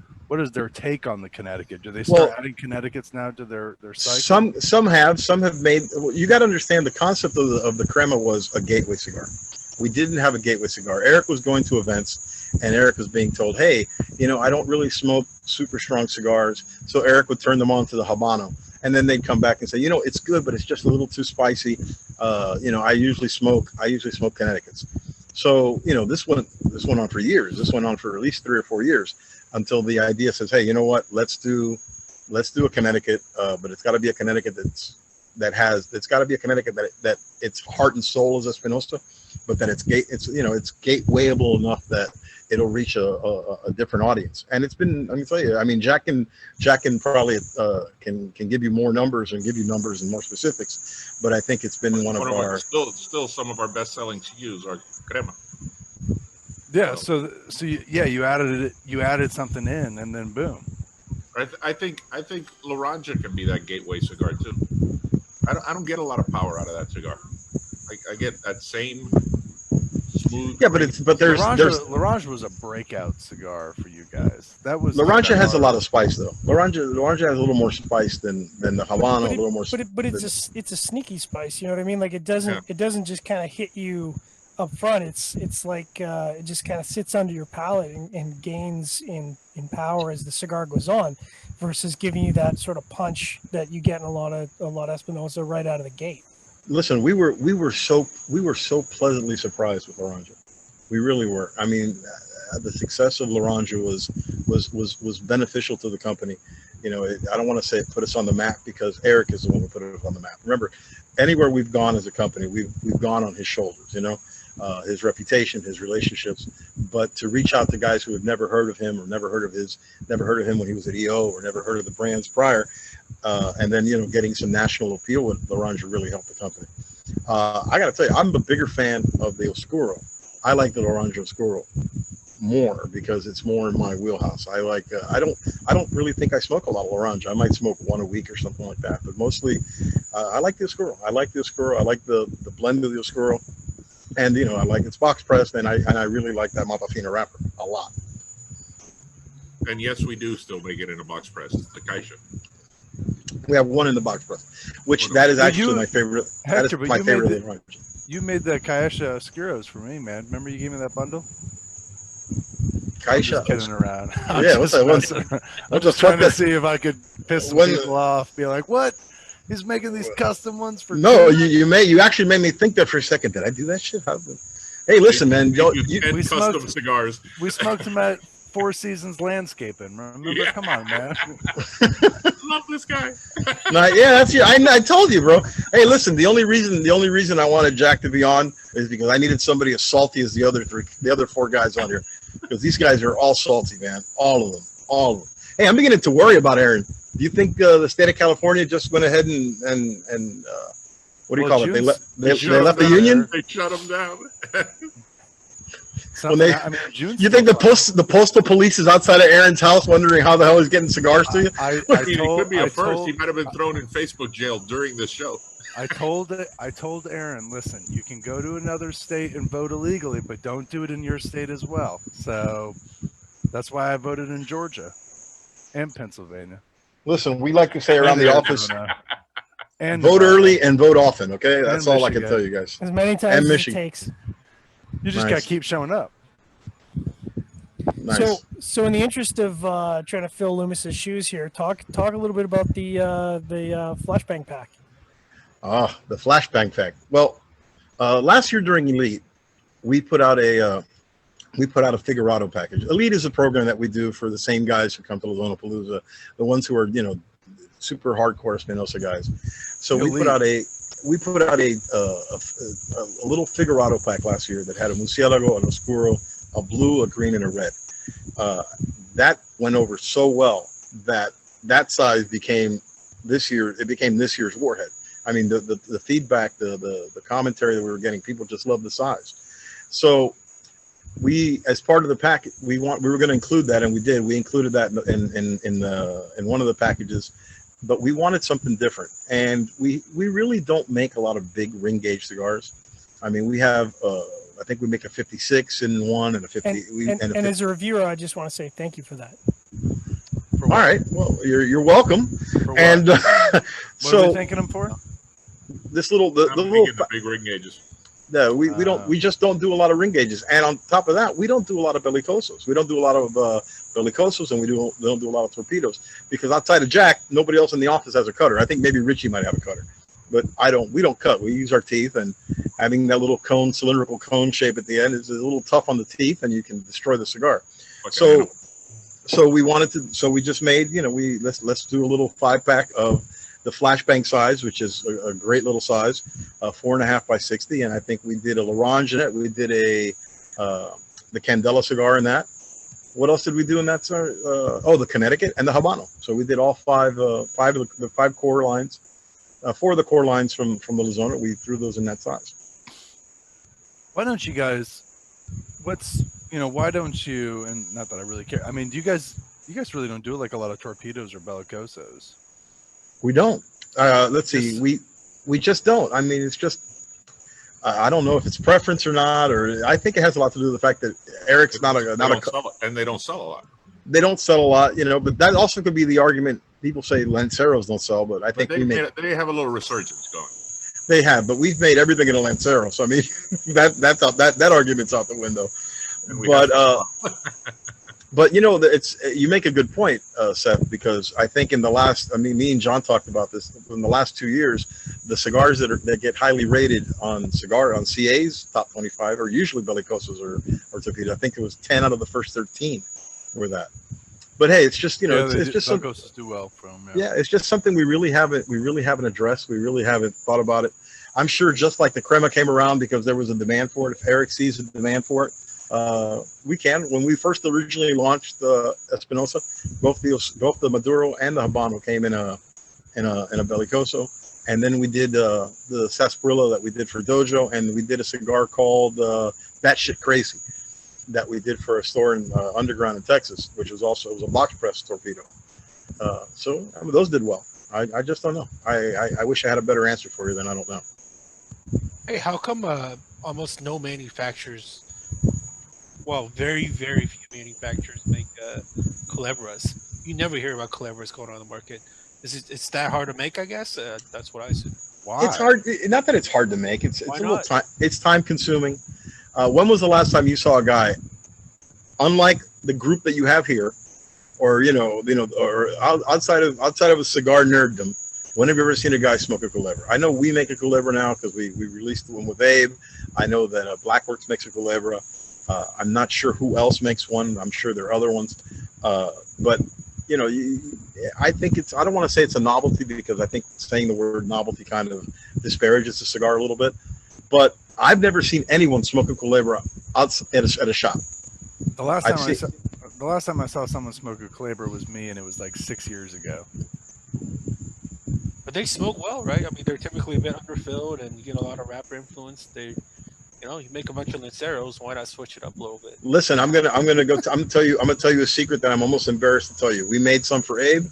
S4: take on the Connecticut? Do they start adding Connecticut's now to their cycle?
S3: Some have made. You got to understand the concept of the Crema was a gateway cigar. We didn't have a gateway cigar. Eric was going to events, and Eric was being told, "Hey, you know, I don't really smoke super strong cigars." So Eric would turn them on to the Habano, and then they'd come back and say, "You know, it's good, but it's just a little too spicy." You know, I usually smoke Connecticut's. So, you know, this went on for years. This went on for at least 3 or 4 years until the idea says, "Hey, you know what? Let's do a Connecticut, but it's got to be a Connecticut it's got to be a Connecticut that its heart and soul is Espinosa, but that it's gatewayable enough that it'll reach a different audience." And it's been, let me tell you, I mean, Jack can probably can give you more numbers and give you numbers and more specifics, but I think it's been one of our
S2: still some of our best selling SKUs are Crema.
S4: Yeah. So you added something in, and then boom.
S2: I think Laranja can be that gateway cigar too. I don't get a lot of power out of that cigar. I get that same smooth.
S3: Yeah, but there's
S4: Laranja was a breakout cigar for you guys. That was
S3: Laranja has a lot of spice though. Laranja has a little more spice than the Habano. A little more.
S5: But it's a sneaky spice. You know what I mean? Like it doesn't just kind of hit you up front. It's like it just kind of sits under your palate and gains in power as the cigar goes on, versus giving you that sort of punch that you get in a lot of Espinosa right out of the gate.
S3: Listen, we were so pleasantly surprised with Laranja. We really were. I mean, the success of Laranja was beneficial to the company. You know, I don't want to say it put us on the map, because Eric is the one who put us on the map. Remember, anywhere we've gone as a company, we've gone on his shoulders. You know, his reputation, his relationships. But to reach out to guys who had never heard of him, or never heard of him when he was at EO, or never heard of the brands prior, and then, you know, getting some national appeal with Laranja really helped the company. I got to tell you, I'm a bigger fan of the Oscuro. I like the Laranja Oscuro more because it's more in my wheelhouse. I like. I don't really think I smoke a lot of Laranja. I might smoke one a week or something like that. But mostly, I like the Oscuro. I like the blend of the Oscuro, and, you know, I like its box pressed, and I really like that Matafina wrapper a lot.
S2: And yes, we do still make it in a box press. The Caixa.
S3: We have one in the box press, which that is actually my favorite.
S4: Hector,
S3: that is my favorite Laranja.
S4: You made the Caixa Oscuros for me, man. Remember you gave me that bundle?
S3: Caixa.
S4: I'm just kidding around.
S3: I'm
S4: just trying to see if I could piss some people off. Be like, what? He's making these custom ones for.
S3: No, you actually made me think that for a second. Did I do that shit? Hey, listen, man.
S2: We custom cigars.
S4: We smoked them at Four Seasons Landscaping. Remember? Yeah. Come on, man.
S2: Love this guy.
S3: That's you. I told you, bro. Hey, listen. The only reason I wanted Jack to be on is because I needed somebody as salty as the other 4 guys on here, because these guys are all salty, man. All of them. Hey, I'm beginning to worry about Aaron. Do you think the state of California just went ahead and what do you call it? They left the union.
S2: They shut them down.
S3: You think the postal police is outside of Aaron's house wondering how the hell he's getting cigars to you?
S2: He could be a first. He might have been thrown in Facebook jail during this show.
S4: I told Aaron, listen, you can go to another state and vote illegally, but don't do it in your state as well. So that's why I voted in Georgia and Pennsylvania.
S3: Listen, we like to say around the office,
S4: and
S3: vote early and vote often. Okay, that's all I can tell you guys.
S5: As many times as it takes.
S4: You just got to keep showing up.
S3: Nice.
S5: So in the interest of trying to fill Loomis's shoes here, talk a little bit about the flashbang pack.
S3: The flashbang pack. Well, last year during Elite, we put out a Figurado package. Elite is a program that we do for the same guys who come to Zona Palooza, the ones who are super hardcore Espinosa guys. So we put out a little Figurado pack last year that had a Murcielago, an Oscuro, a blue, a green, and a red. That went over so well that size became this year's Warhead. I mean, the feedback, the commentary that we were getting, people just loved the size. So we, as part of the package, we were going to include that, and we did. We included that in one of the packages, but we wanted something different. And we really don't make a lot of big ring gauge cigars. I mean, we have I think we make a 56 in one and a 50.
S5: And as a reviewer, I just want to say thank you for that.
S3: All right. Well, you're welcome. And
S4: what
S3: so
S4: are we thanking them for?
S3: This little
S2: the big ring gauges.
S3: No, we just don't do a lot of ring gauges, and on top of that, we don't do a lot of bellicosos. We don't do a lot of bellicosos, and we don't do a lot of torpedoes, because outside of Jack, nobody else in the office has a cutter. I think maybe Richie might have a cutter, but we don't cut. We use our teeth, and having that little cylindrical cone shape at the end is a little tough on the teeth, and you can destroy the cigar.
S2: Okay.
S3: So we just made, let's do a little 5-pack of the flashbang size, which is a great little size, 4.5 by 60, and I think we did a L'Orange in it. We did the Candela cigar in that. What else did we do in that? The Connecticut and the Habano. So we did all five of the 5 core lines, 4 of the core lines from the Zona. We threw those in that size.
S4: Why don't you guys? Why don't you? And not that I really care. I mean, you guys really don't do like a lot of torpedoes or bellicosos.
S3: We don't. Let's see. We just don't. I mean, it's just. I don't know if it's preference or not, or I think it has a lot to do with the fact that Eric's
S2: and they don't sell a lot.
S3: They don't sell a lot, But that also could be the argument. People say Lanceros don't sell, but I think
S2: they have a little resurgence going.
S3: They have, but we've made everything in a Lancero, so I mean that argument's out the window. But you make a good point, Seth, because I think me and John talked about this in the last 2 years. The cigars that get highly rated on CA's top 25 are usually bellicosos or torpedo. I think it was 10 out of the first 13 were that. But hey, it's just it's just
S4: bellicosas do well from.
S3: Yeah, it's just something we really haven't addressed. We really haven't thought about it. I'm sure just like the Crema came around because there was a demand for it. If Eric sees a demand for it, we can. When we first originally launched the Espinosa, both the Maduro and the Habano came in a bellicoso, and then we did the sarsaparilla that we did for Dojo, and we did a cigar called Batshit Crazy that we did for a store in Underground in Texas, which was a box press torpedo. Those did well. I just don't know. I wish I had a better answer for you than I don't know.
S6: Hey, how come almost no manufacturers? Well, very, very few manufacturers make Culebras. You never hear about Culebras going on the market. It's that hard to make, I guess? That's what I said.
S4: Why?
S3: It's hard. Not that it's hard to make. It's a little time. It's time consuming. When was the last time you saw a guy, unlike the group that you have here, or or outside of a cigar nerddom? When have you ever seen a guy smoke a Culebra? I know we make a Culebra now because we released one with Abe. I know that Blackworks makes a Culebra. I'm not sure who else makes one. I'm sure there are other ones. But I think I don't want to say it's a novelty, because I think saying the word novelty kind of disparages the cigar a little bit. But I've never seen anyone smoke a Culebra at a shop.
S4: The last time I saw someone smoke a Culebra was me, and it was like 6 years ago.
S6: But they smoke well, right? I mean, they're typically a bit underfilled, and you get a lot of rapper influence. You make a bunch of Lanceros. Why not switch it up a little bit?
S3: Listen, I'm gonna tell you a secret that I'm almost embarrassed to tell you. We made some for Abe,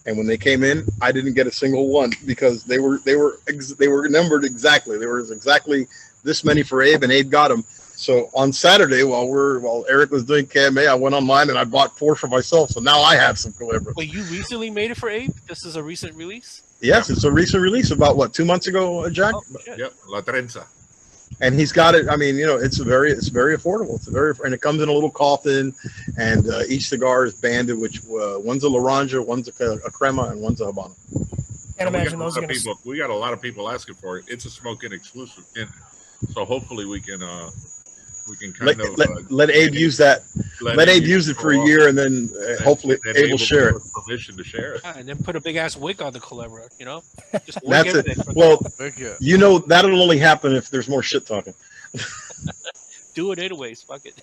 S3: and when they came in, I didn't get a single one because they were numbered exactly. There was exactly this many for Abe, and Abe got them. So on Saturday, while Eric was doing KMA, I went online and I bought 4 for myself. So now I have some Culebra.
S6: Wait, you recently made it for Abe? This is a recent release?
S3: Yes, it's a recent release. About 2 months ago, Jack?
S6: Oh, shit.
S2: Yep, La Trenza.
S3: and he's got it. I mean, you know, it's very affordable. And it comes in a little coffin, and each cigar is banded. Which one's a Laranja, one's a Crema, and one's a Habano.
S5: Can't imagine those are going to.
S2: We got a lot of people asking for it. It's a smoke-in exclusive, and so hopefully we can
S3: let Abe use that. Let Abe use it for a year, and then hopefully Abe will share it.
S2: Permission to share it.
S6: And then put a big ass wig on the Culebra, you know? Just
S3: That's it. Well, you know, that'll only happen if there's more shit talking.
S6: do it anyways. Fuck it.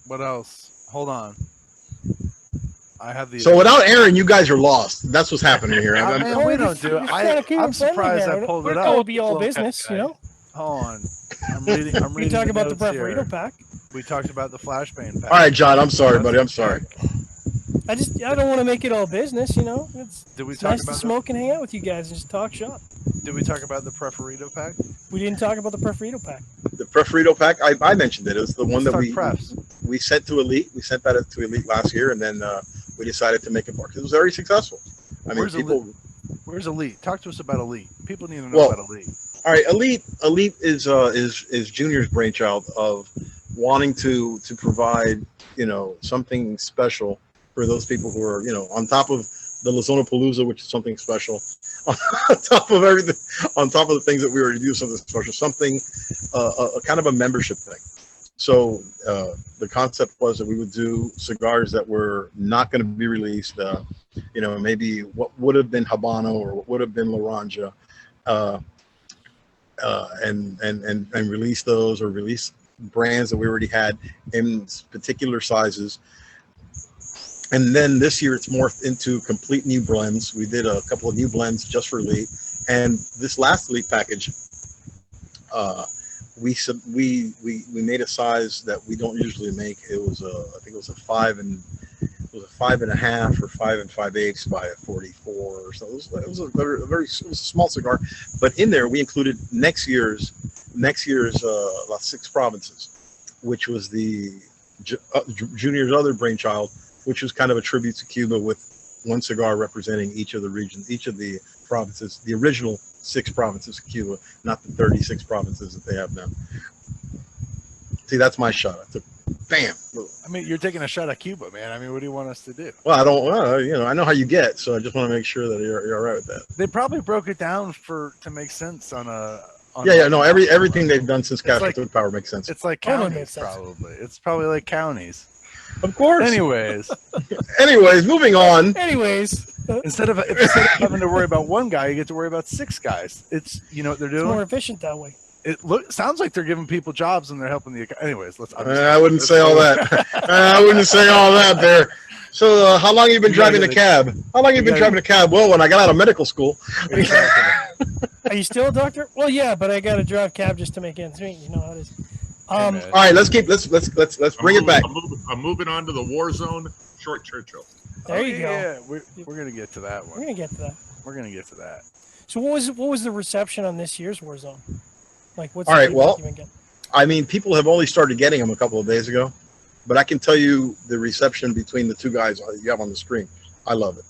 S4: What else? Hold on. I have the.
S3: So without Aaron, you guys are lost. That's what's happening here.
S4: Man, we don't do it. I'm surprised I pulled it
S5: It
S4: up.
S5: would be all business, you know.
S4: Hold on. I'm reading.
S5: We talk about the
S4: notes
S5: Preferito
S4: here.
S5: pack.
S4: We talked about the flashbang pack.
S3: All right, John. I'm sorry, buddy. I'm sorry.
S5: I don't want to make it all business, you know. It's
S4: Talk
S5: nice to
S4: about
S5: smoke and hang out with you guys and just talk shop.
S4: Did we talk about the Preferito pack?
S5: We didn't talk about the Preferito pack.
S3: The Preferito pack, I mentioned it. It was the one that
S4: Prefs.
S3: we sent to Elite. We sent that to Elite last year, and then we decided to make it part. It was very successful. I mean,
S4: Where's Elite? Talk to us about Elite. People need to know about Elite.
S3: All right, Elite is Junior's brainchild of wanting to provide, you know, something special for those people who are, you know, on top of the Zona Palooza, which is something special, on top of everything, on top of the things that we already do, something special, something, a kind of a membership thing. So the concept was that we would do cigars that were not going to be released, you know, maybe what would have been Habano or what would have been Laranja, and release those, or release brands that we already had in particular sizes. And then this year it's morphed into complete new blends. We did a couple of new blends just for Elite, and this last Elite package, we made a size that we don't usually make. It was I think it was a 5.5 or 5 5/8 by a 44 or so. It was a small cigar, but in there we included next year's about 6 provinces, which was the Junior's other brainchild, which was kind of a tribute to Cuba, with one cigar representing each of the regions, each of the provinces, the original 6 provinces of Cuba, not the 36 provinces that they have now. See, that's my shot. I took, bam.
S4: I mean, you're taking a shot at Cuba, man. I mean, what do you want us to do?
S3: Well, I don't, you know, I know how you get, so I just want to make sure that you're all right with that.
S4: They probably broke it down to make sense on a.
S3: No, everything they've done since Castro took power makes sense.
S4: It's like counties, probably. It's probably like counties.
S3: Of course.
S4: Anyways,
S3: moving on.
S4: Instead of having to worry about one guy, you get to worry about 6 guys. It's, you know what they're doing.
S5: It's more efficient that way.
S4: It sounds like they're giving people jobs and they're helping the. Anyways,
S3: I wouldn't say all that. I wouldn't say all that there. So, how long have you been driving a cab? How long have you been driving a cab? Well, when I got out of medical school.
S5: Are you still a doctor? Well, yeah, but I got to drive cab just to make ends meet. You know how it is.
S3: All right, let's bring it back.
S2: I'm moving on to the war zone. Short Churchill.
S5: There you go.
S4: Yeah, we're gonna get to that one.
S5: We're gonna get to that.
S4: We're gonna get to that.
S5: So what was the reception on this year's Warzone? Like, what's
S3: all right?
S5: the
S3: Well,
S5: you been getting?
S3: I mean, people have only started getting them a couple of days ago, but I can tell you the reception between the 2 guys you have on the screen. I love it.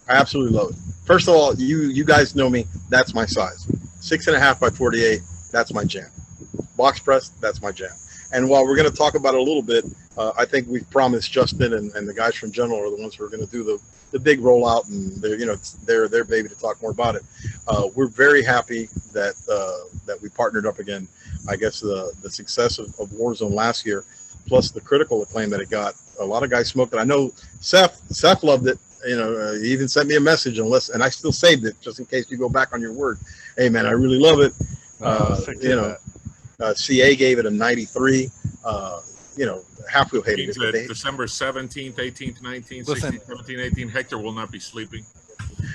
S3: I absolutely love it. First of all, you guys know me. That's my size. 6.5 by 48. That's my jam. Box press. That's my jam. And while we're going to talk about it a little bit, I think we've promised Justin and the guys from General are the ones who are going to do the big rollout, and they're, you know, it's their baby to talk more about it. We're very happy that we partnered up again. I guess the success of Warzone last year, plus the critical acclaim that it got. A lot of guys smoked it. I know Seth loved it. You know, he even sent me a message, and I still saved it just in case you go back on your word. Hey man, I really love it. You know, CA gave it a 93. You know, half wheel hated it.
S2: December 17th, 18th, 19th, 16th, 17th, 18th. Hector will not be sleeping.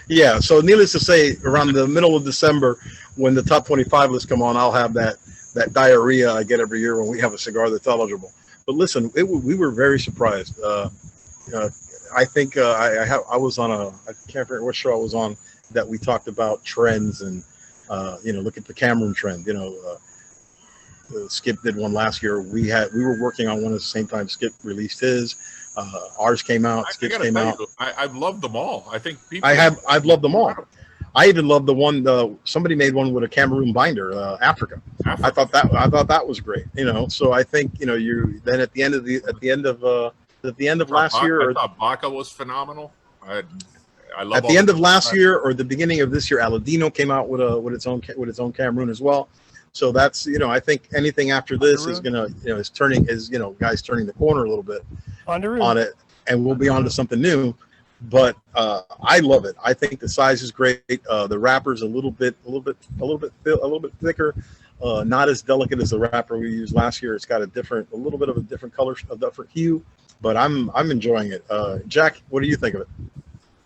S3: Yeah, so needless to say, around the middle of December, when the top 25 lists come on, I'll have that diarrhea I get every year when we have a cigar that's eligible. But listen, we were very surprised. I think I was on I can't remember what show I was on that we talked about trends and you know, look at the Cameron trend. You know, Skip did one last year. We were working on one at the same time Skip released his. Ours came out. Skip came out.
S2: I've loved them all. I think people.
S3: I've loved them all. I even love the one somebody made one with a Cameroon binder, Africa. I thought that was great. You know, so I think you then at the end of last year,
S2: I thought Baca was phenomenal. I love
S3: at the end of last year or the beginning of this year, Aladino came out with its own Cameroon as well. So that's I think anything after this is gonna is guys turning the corner a little bit on it, and we'll be on to something new. But I love it. I think the size is great. The wrapper's a little bit thicker, not as delicate as the wrapper we used last year. It's got a little bit of a different color, a different hue. But I'm enjoying it. Jack, what do you think of it?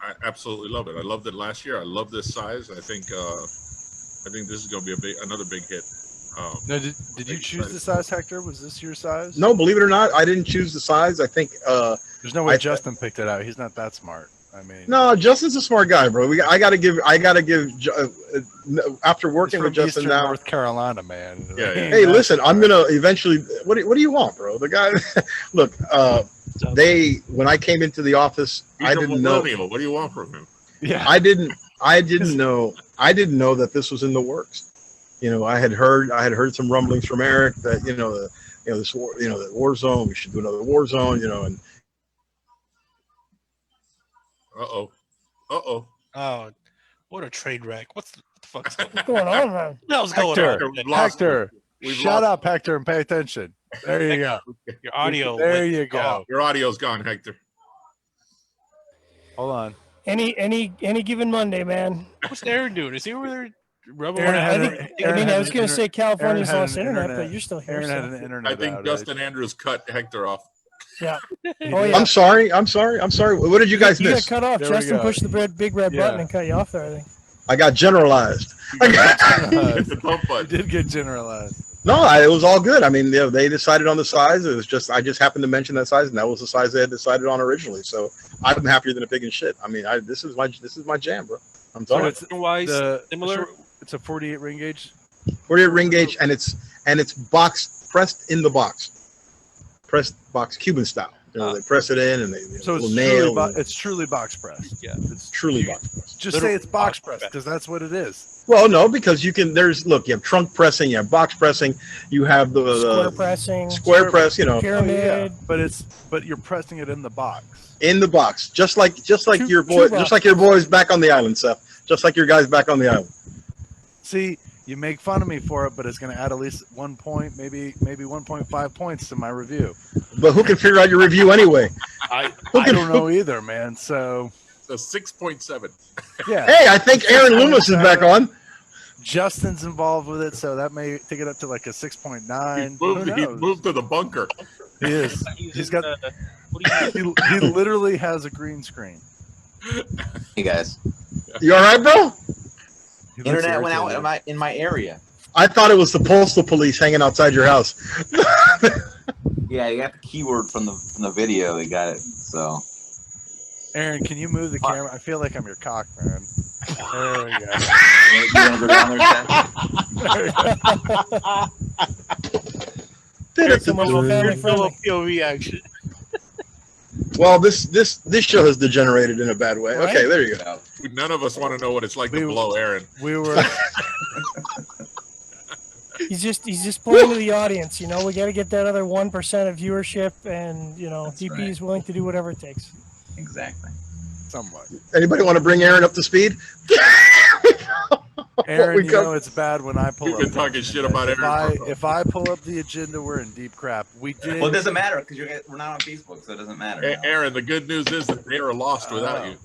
S2: I absolutely love it. I loved it last year. I love this size. I think this is going to be another big hit.
S4: No, did you choose the size, Hector? Was this your size?
S3: No, believe it or not, I didn't choose the size. I think
S4: there's no way Justin picked it out. He's not that smart. I mean,
S3: no, Justin's a smart guy, bro. I gotta give. After working with Justin now,
S4: North Carolina, man.
S2: Yeah.
S3: Hey, listen, I'm gonna eventually. What do you want, bro? The guy. Look, when I came into the office, I didn't know.
S2: What do you want from him?
S4: Yeah.
S3: I didn't know that this was in the works. I had heard some rumblings from Eric that this war, the war zone. We should do another war zone. And
S2: Oh,
S6: what a train wreck! What the fuck's
S5: What's going on, man?
S6: What was going on?
S4: Hector, shut up, Hector, and pay attention. There you go.
S6: Your audio.
S4: There you go.
S2: your audio's gone, Hector.
S4: Hold on.
S5: Any given Monday, man.
S6: What's Aaron doing? Is he over there rubbing
S4: Aaron
S6: one
S4: had
S5: I was going to say California's
S4: Aaron had
S5: lost
S4: an
S5: internet,
S4: internet.
S5: but you're still here.
S4: Aaron had
S5: So.
S4: an internet
S2: I think
S4: outage.
S2: Justin Andrews cut Hector off.
S5: Yeah.
S4: He
S5: Oh,
S4: did.
S5: yeah.
S3: I'm sorry. What did you guys
S5: You got
S3: miss?
S5: cut off.
S4: There we
S5: Justin
S4: go.
S5: pushed the big red
S4: Yeah.
S5: button and cut you off there, I think.
S3: I got generalized.
S2: Hit
S4: Generalized.
S2: the bump
S4: You
S2: button.
S4: did get generalized.
S3: No, it was all good. I mean, they decided on the size. It was just I just happened to mention that size, and that was the size they had decided on originally. So I'm happier than a pig in shit. I mean, this is my jam, bro. I'm
S4: So
S3: sorry.
S4: it's
S6: wise similar?
S4: It's a 48 ring gauge.
S3: 48 ring gauge, and it's pressed in the box, pressed box Cuban style. They press it in, and they
S4: So
S3: little
S4: it's
S3: nail.
S4: it's truly box pressed.
S6: Yeah.
S4: It's
S3: Truly box pressed.
S4: Just
S6: Literal
S4: say it's box
S6: box
S4: pressed
S6: press.
S4: because that's what it is.
S3: Well, no, because you have trunk pressing, you have box pressing, you have the
S5: Square pressing.
S3: square press,
S5: Pyramid.
S4: But you're pressing it in the box.
S3: in the box, just like your boy,
S5: two
S3: just like your boys back on the island, Seth, just like your guys back on the island.
S4: See, you make fun of me for it, but it's going to add at least 1 point, maybe 1.5 points to my review.
S3: But who can figure out your review anyway?
S4: I don't know either, man. So
S2: So 6.7.
S4: yeah.
S3: Hey, I think Aaron Loomis is back on.
S4: Justin's involved with it, so that may take it up to like a 6.9.
S2: He moved to the bunker.
S4: He is. He's got.
S6: What do you
S4: He literally has a green screen.
S7: Hey guys,
S3: You all right, bro?
S4: He looks
S7: internet went out
S4: irritated.
S7: in my area.
S3: I thought it was the postal police hanging outside your house.
S7: Yeah, you got the keyword from the video. They got it. So
S4: Aaron, can you move the camera? I feel like I'm your cock, man. There we go.
S7: you want to go down there, Seth?
S5: So much for family friendly.
S6: POV action?
S3: Well, this show has degenerated in a bad way.
S5: Right?
S3: Okay, there you go.
S2: None of us want to know what it's like to blow Aaron.
S4: We were.
S5: He's just playing to the audience. We got to get that other 1% of viewership, and DP
S7: right.
S5: is willing to do whatever it takes.
S7: Exactly.
S4: Somewhat.
S3: Anybody want to bring Aaron up to speed?
S4: Aaron, it's bad when I pull
S2: You've
S4: up.
S2: been talking shit about
S4: if
S2: Aaron.
S4: if I pull up the agenda, we're in deep crap. We did.
S7: Well, it doesn't matter because we're not on Facebook, so it doesn't matter. now.
S2: Aaron, the good news is that they were lost without you.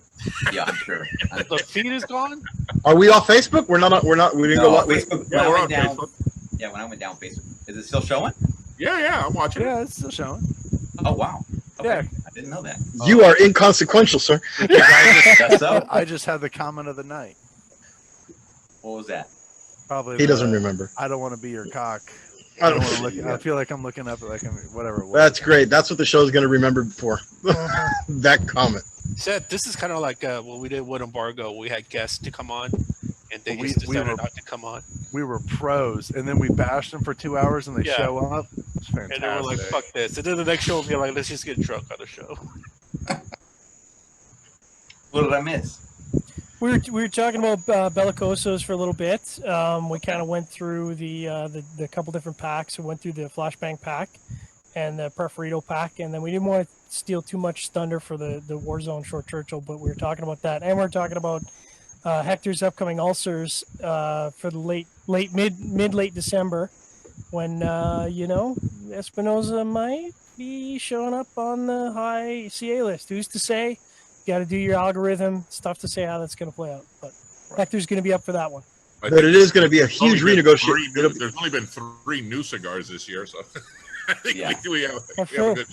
S7: Yeah, I'm sure.
S6: The feed is gone.
S3: Are we off Facebook? We're not. We didn't
S7: No,
S3: go.
S7: Facebook.
S2: Yeah,
S7: when I
S2: we're
S7: went
S2: on
S7: down,
S2: Facebook.
S7: yeah, when I went down Facebook, is it still showing?
S2: Yeah, I'm watching.
S4: Yeah, it's still showing.
S7: Oh wow. Okay.
S4: Yeah.
S7: I didn't know that.
S3: You are inconsequential, sir.
S7: Guess so.
S4: I just had the comment of the night.
S7: What was that?
S4: Probably.
S3: He doesn't remember.
S4: I don't want to be your cock.
S3: I
S4: I
S3: don't-
S4: don't want to look. I feel like I'm looking up like whatever. It was.
S3: That's great. That's what the show's going to remember for. That comment.
S6: Seth, this is kind of like what we did with Embargo. We had guests to come on, and they
S4: We-
S6: just
S4: we
S6: decided
S4: were-
S6: not to come on.
S4: We were pros, and then we bashed them for 2 hours, and they
S6: Yeah.
S4: show up. It's fantastic.
S6: And they were like, fuck this. And then the next show will be like, let's just get drunk on the show.
S7: What did I miss?
S5: We were talking about Bellicosos for a little bit. We kind of went through the couple different packs. We went through the Flashbang pack and the Perforito pack, and then we didn't want to steal too much thunder for the Warzone Short Churchill, but we were talking about that, and we're talking about Hector's upcoming ulcers for the late December, when Espinosa might be showing up on the high CA list. Who's to say? You got to do your algorithm. It's tough to say how that's going to play out, but Hector's going to be up for that one.
S3: But it is going to be a huge renegotiation.
S2: There's only been 3 new cigars this year, so I think we have a good.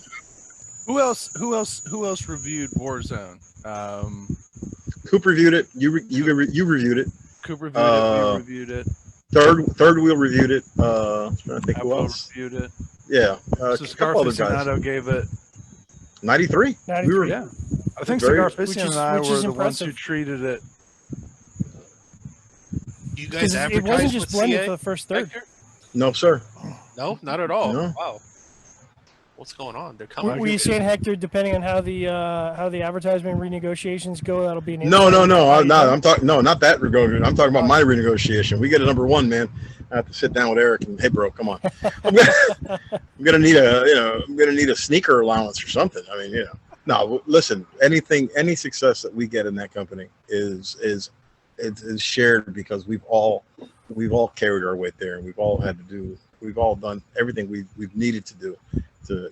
S4: Who else reviewed Warzone?
S3: Coop reviewed it. You reviewed it.
S4: Coop reviewed it. We reviewed it.
S3: Third wheel reviewed it. I'm trying to think who else
S4: reviewed it.
S3: Yeah.
S4: So Cigar Aficionado gave it
S3: 93.
S5: 93.
S4: Yeah. I think Cigar Aficionado and I were the
S5: impressive.
S4: ones who treated it.
S6: You guys
S5: It
S6: advertise
S5: wasn't just
S6: with
S5: blended
S6: CA?
S5: for the first third.
S6: Hector?
S3: No, sir.
S6: No, not at all.
S3: No.
S6: Wow. What's going on? They're coming.
S5: Were you saying, Hector, depending on how the advertisement renegotiations go, that'll be an
S3: No.
S5: impact?
S3: I'm talking. No, not that renegotiation. I'm talking about my renegotiation. We get a number 1, man. I have to sit down with Eric and, hey, bro, come on. I'm gonna need a sneaker allowance or something. I mean, no. Listen, any success that we get in that company is shared because we've all carried our weight there, and we've all done everything we've needed to do to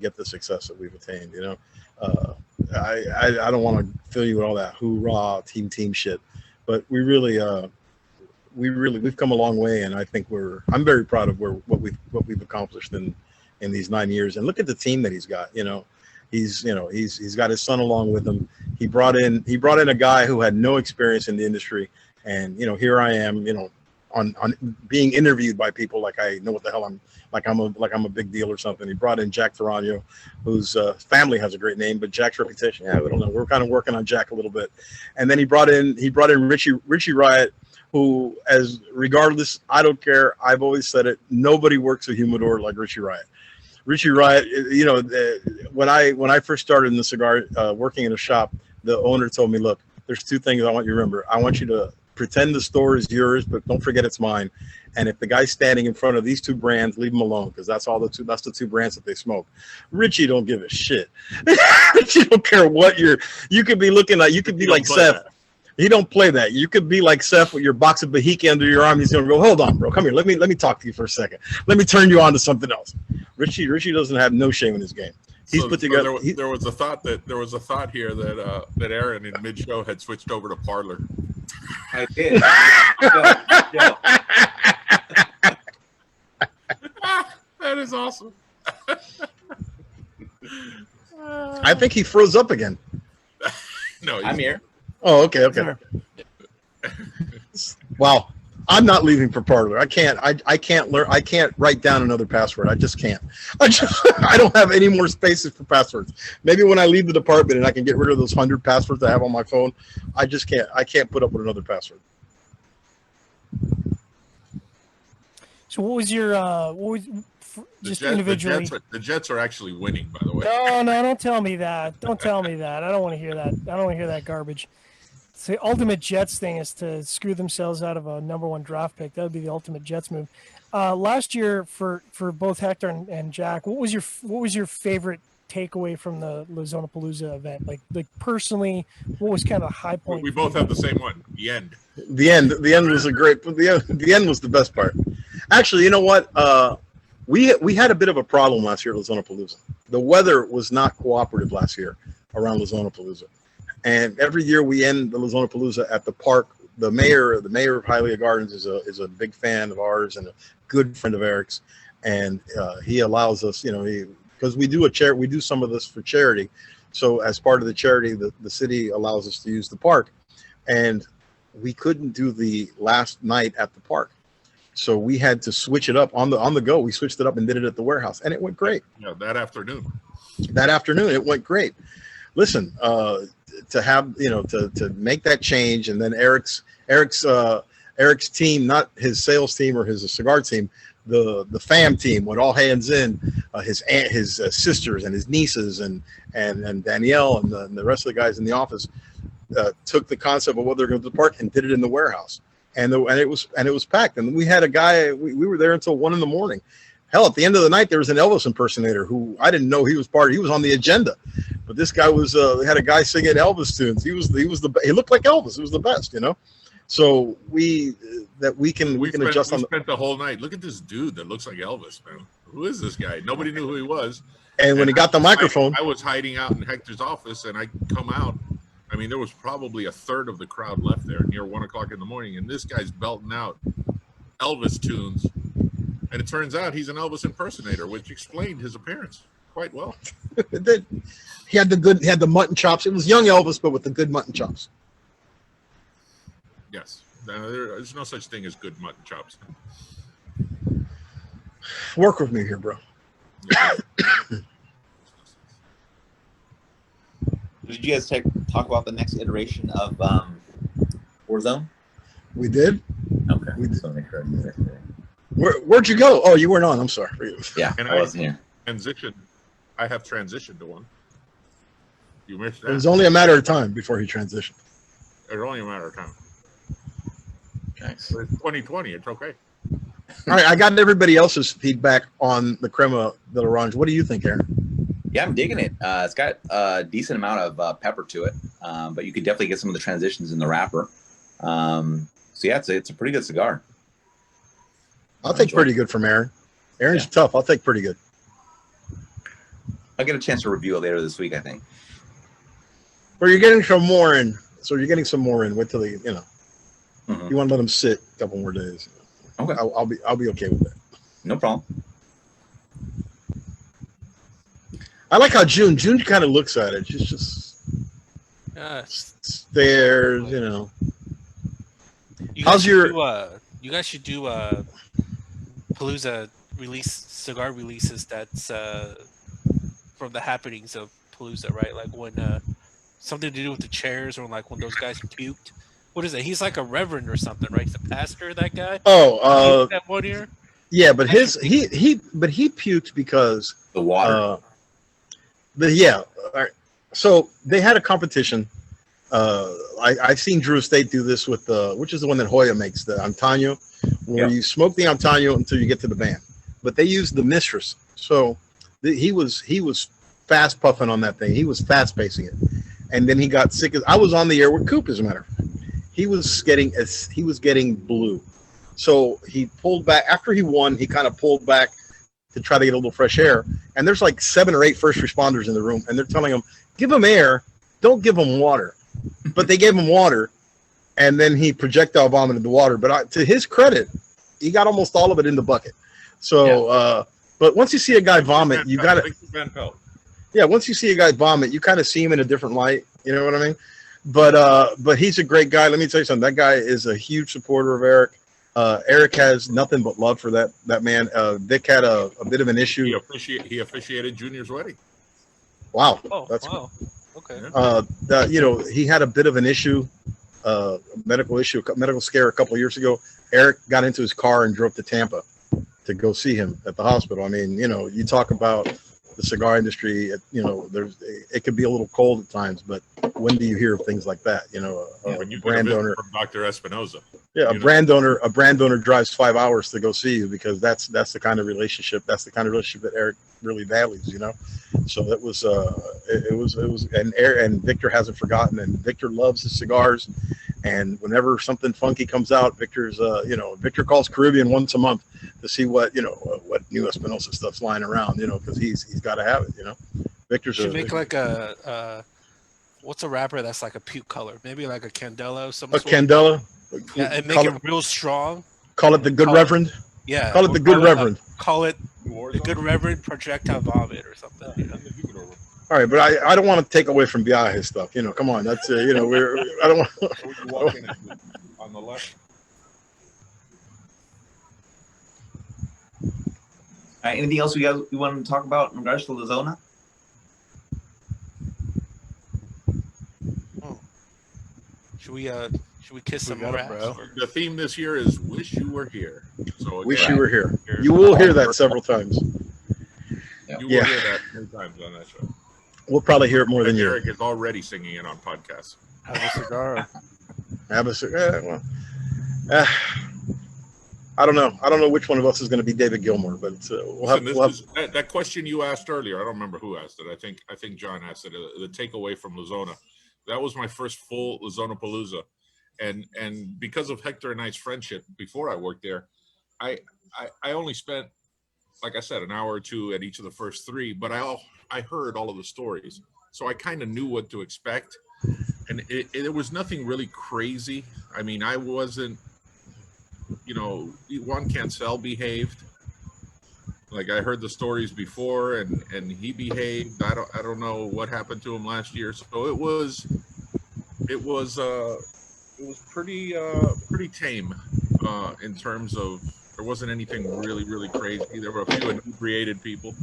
S3: get the success that we've attained. I don't want to fill you with all that hoorah team shit, but we've come a long way, and I think I'm very proud of what we've accomplished in these 9 years. And look at the team that he's got. He's got his son along with him. He brought in a guy who had no experience in the industry, and here I am, on being interviewed by people like I know what the hell I'm a big deal or something. He brought in Jack Ferragno, whose family has a great name, but Jack's reputation, we don't know. We're kind of working on Jack a little bit, and then he brought in Richie Riot, who, as regardless, I don't care. I've always said it. Nobody works a humidor like Richie Riot. Richie Riot, when I first started in the cigar, working in a shop, the owner told me, look, there's 2 things I want you to remember. I want you to pretend the store is yours, but don't forget it's mine. And if the guy's standing in front of these 2 brands, leave him alone, because that's the 2 brands that they smoke. Richie don't give a shit. Richie don't care what you could be looking like. You could be like Seth. He don't play that. You could be like Seth with your box of Bahiki under your arm. He's gonna go, hold on, bro, come here. Let me talk to you for a second. Let me turn you on to something else. Richie doesn't have no shame in his game. He's put together.
S2: There was a thought here that Aaron in mid-show had switched over to Parlor.
S7: I did.
S2: That is awesome.
S3: I think he froze up again.
S2: No,
S7: I'm here.
S3: Oh, okay. Wow, I'm not leaving for Parlor. I can't learn. I can't write down another password. I just can't. I don't have any more spaces for passwords. Maybe when I leave the department and I can get rid of those 100 passwords I have on my phone, I just can't. I can't put up with another password.
S5: So what was your individually?
S2: The Jets are actually winning, by the way.
S5: No, don't tell me that. Don't tell me that. I don't want to hear that. I don't want to hear that garbage. So the ultimate Jets thing is to screw themselves out of a number 1 draft pick. That would be the ultimate Jets move. Last year for both Hector and Jack, what was your favorite takeaway from the Zona Palooza event? Like personally, what was kind of a high point?
S2: We both have the same one. The end.
S3: The end was a great. The end was the best part. Actually, you know what? We had a bit of a problem last year at Zona Palooza. The weather was not cooperative last year around Zona Palooza, and every year we end the Zona Palooza at the park. The mayor of Hialeah Gardens is a big fan of ours and a good friend of Eric's, and he allows us, because we do some of this for charity. So as part of the charity, the city allows us to use the park, and we couldn't do the last night at the park. So we had to switch it up on the go. We switched it up and did it at the warehouse, and it went great.
S2: Yeah, that afternoon it went great.
S3: Listen, to have to make that change, and then Eric's team, not his sales team or his cigar team, the fam team went all hands in, his sisters and his nieces and Danielle and the rest of the guys in the office took the concept of what they're going to park and did it in the warehouse, and it was packed. And we had a guy. We were there until 1 a.m. Hell, at the end of the night, there was an Elvis impersonator who I didn't know he was on the agenda, but this guy was. They had a guy singing Elvis tunes. He looked like Elvis. It was the best, you know. So we can adjust on.
S2: We spent the whole night. Look at this dude that looks like Elvis, man. Who is this guy? Nobody knew who he was.
S3: And when he got the microphone,
S2: I was hiding out in Hector's office, and I come out. I mean, there was probably a third of the crowd left there near 1 o'clock in the morning, and this guy's belting out Elvis tunes. And it turns out he's an Elvis impersonator, which explained his appearance quite well.
S3: He had the mutton chops. It was young Elvis, but with the good mutton chops.
S2: Yes, there's no such thing as good mutton chops.
S3: Work with me here, bro.
S7: Did you guys talk about the next iteration of Warzone?
S3: We did.
S7: Okay.
S3: We did.
S7: So make sure I do that today.
S3: Where'd you go? Oh, you weren't on. I'm sorry.
S7: Yeah,
S2: And
S7: I wasn't here.
S2: I have transitioned to one. You missed that.
S3: It was only a matter of time before he transitioned.
S2: It's only a matter of time.
S7: Nice.
S2: But it's 2020. It's okay.
S3: All right, I got everybody else's feedback on the crema de l'orange. What do you think, Aaron?
S7: Yeah, I'm digging it. It's got a decent amount of pepper to it, but you could definitely get some of the transitions in the wrapper. So yeah, it's a pretty good cigar.
S3: I'll take pretty good from Aaron. Aaron's tough. I'll take pretty good.
S7: I'll get a chance to review it later this week, I think.
S3: Well, you're getting some more in. So you're getting some more in. Wait till you want to let them sit a couple more days.
S7: Okay.
S3: I'll be okay with that.
S7: No problem.
S3: I like how June kind of looks at it. She's just stares, you know. How's your?
S6: You guys should do Palooza cigar releases. That's from the happenings of Palooza, right? Like when something to do with the chairs, or like when those guys puked. What is it? He's like a reverend or something, right? He's a pastor, that guy.
S3: Oh,
S6: that 1 year.
S3: Yeah, but he puked because
S7: the water.
S3: All right. So they had a competition. I've seen Drew Estate do this with which is the one that Hoya makes, the Antaño, where you smoke the Antaño until you get to the band. But they used the Mistress, so he was fast puffing on that thing. He was fast pacing it, and then he got sick. I was on the air with Coop, as a matter of fact. He was getting blue, so he pulled back after he won. He kind of pulled back to try to get a little fresh air. And there's like 7 or 8 first responders in the room, and they're telling him, "Give him air, don't give him water." But they gave him water, and then he projectile vomited the water. But to his credit, he got almost all of it in the bucket. So, but once you see a guy vomit, you got to. Yeah, once you see a guy vomit, you kind of see him in a different light. You know what I mean? But he's a great guy. Let me tell you something. That guy is a huge supporter of Eric. Eric has nothing but love for that man. Vic had a bit of an issue.
S2: He officiated Junior's wedding.
S3: Wow.
S6: Oh,
S3: that's
S6: wow. Okay.
S3: He had a bit of an issue, medical scare a couple of years ago. Eric got into his car and drove to Tampa to go see him at the hospital. I mean, you talk about the cigar industry. It could be a little cold at times, but when do you hear of things like that?
S2: When you
S3: brand owner
S2: from Dr. Espinoza.
S3: Yeah, a brand owner drives 5 hours to go see you because that's the kind of relationship. That's the kind of relationship that Eric really values. So that was and Victor hasn't forgotten, and Victor loves his cigars. And whenever something funky comes out, Victor's Victor calls Caribbean once a month to see what new Espinosa stuff's lying around. Because he's got to have it. Victor's
S6: should make like a what's a wrapper that's like a puke color? Maybe like a Candela.
S3: Candela.
S6: Yeah, and make it real strong.
S3: Call it the Good Reverend.
S6: Yeah.
S3: Call it the Good Reverend.
S6: Call it the Good Reverend projectile vomit or something.
S3: All right, but I don't want to take away from Viaje's stuff. Come on, that's I don't want.
S2: On the left.
S7: All right, anything else you want to talk about in regards to the Zona?
S6: Should we kiss some more ass? Bro.
S2: The theme this year is "Wish You Were Here." So again,
S3: wish you were here. You will hear that several times.
S2: You will hear that many times on that show.
S3: We'll probably hear it more than you.
S2: Eric is already singing it on podcasts.
S4: Have a cigar.
S3: Have a cigar. Well, I don't know. I don't know which one of us is going to be David Gilmour, but
S2: that question you asked earlier. I don't remember who asked it. I think John asked it. The takeaway from La Zona. That was my first full Zona Palooza, and because of Hector and I's friendship before I worked there, I only spent, like I said, an hour or two at each of the first three, but I heard all of the stories, so I kind of knew what to expect, and it was nothing really crazy. I mean, I wasn't, Juan Cancel behaved. Like, I heard the stories before, and he behaved. I don't know what happened to him last year. So it was pretty tame in terms of, there wasn't anything really crazy. There were a few inebriated people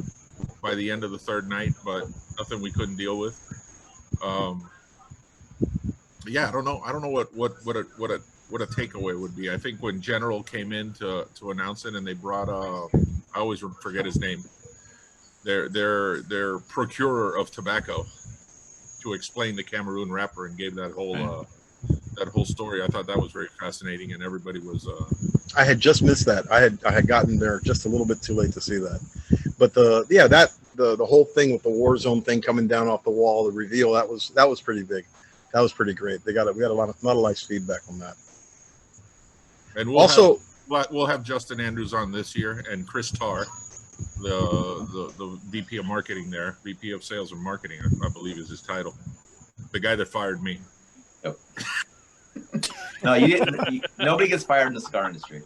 S2: by the end of the third night, but nothing we couldn't deal with. Yeah, I don't know what a takeaway would be. I think when General came in to announce it, and they brought I always forget his name, their procurer of tobacco, to explain the Cameroon wrapper, and gave that whole story. I thought that was very fascinating, and everybody was.
S3: I had just missed that. I had gotten there just a little bit too late to see that. But the whole thing with the war zone thing coming down off the wall, the reveal, that was pretty big. That was pretty great. We got a lot of nice feedback on that.
S2: And we'll have Justin Andrews on this year, and Chris Tarr, the VP of marketing there, VP of sales and marketing, I believe is his title. The guy that fired me.
S7: Yep. No, you didn't. Nobody gets fired in the cigar industry.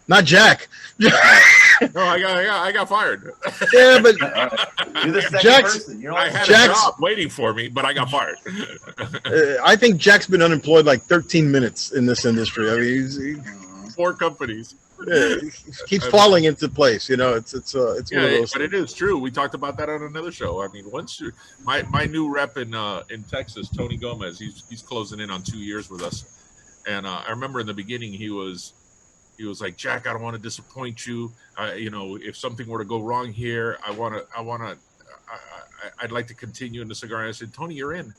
S3: Not Jack.
S2: No, I got fired.
S3: Yeah, but
S7: you're the second person.
S2: I had a job waiting for me, but I got fired.
S3: I think Jack's been unemployed like 13 minutes in this industry. I mean, he's
S2: 4 companies.
S3: Yeah, he keeps falling into place. It's one of those.
S2: But it is true. We talked about that on another show. I mean, my new rep in Texas, Tony Gomez, he's closing in on 2 years with us, and I remember in the beginning he was like, Jack, I don't want to disappoint you. If something were to go wrong here, I'd like to continue in the cigar. And I said, Tony, you're in,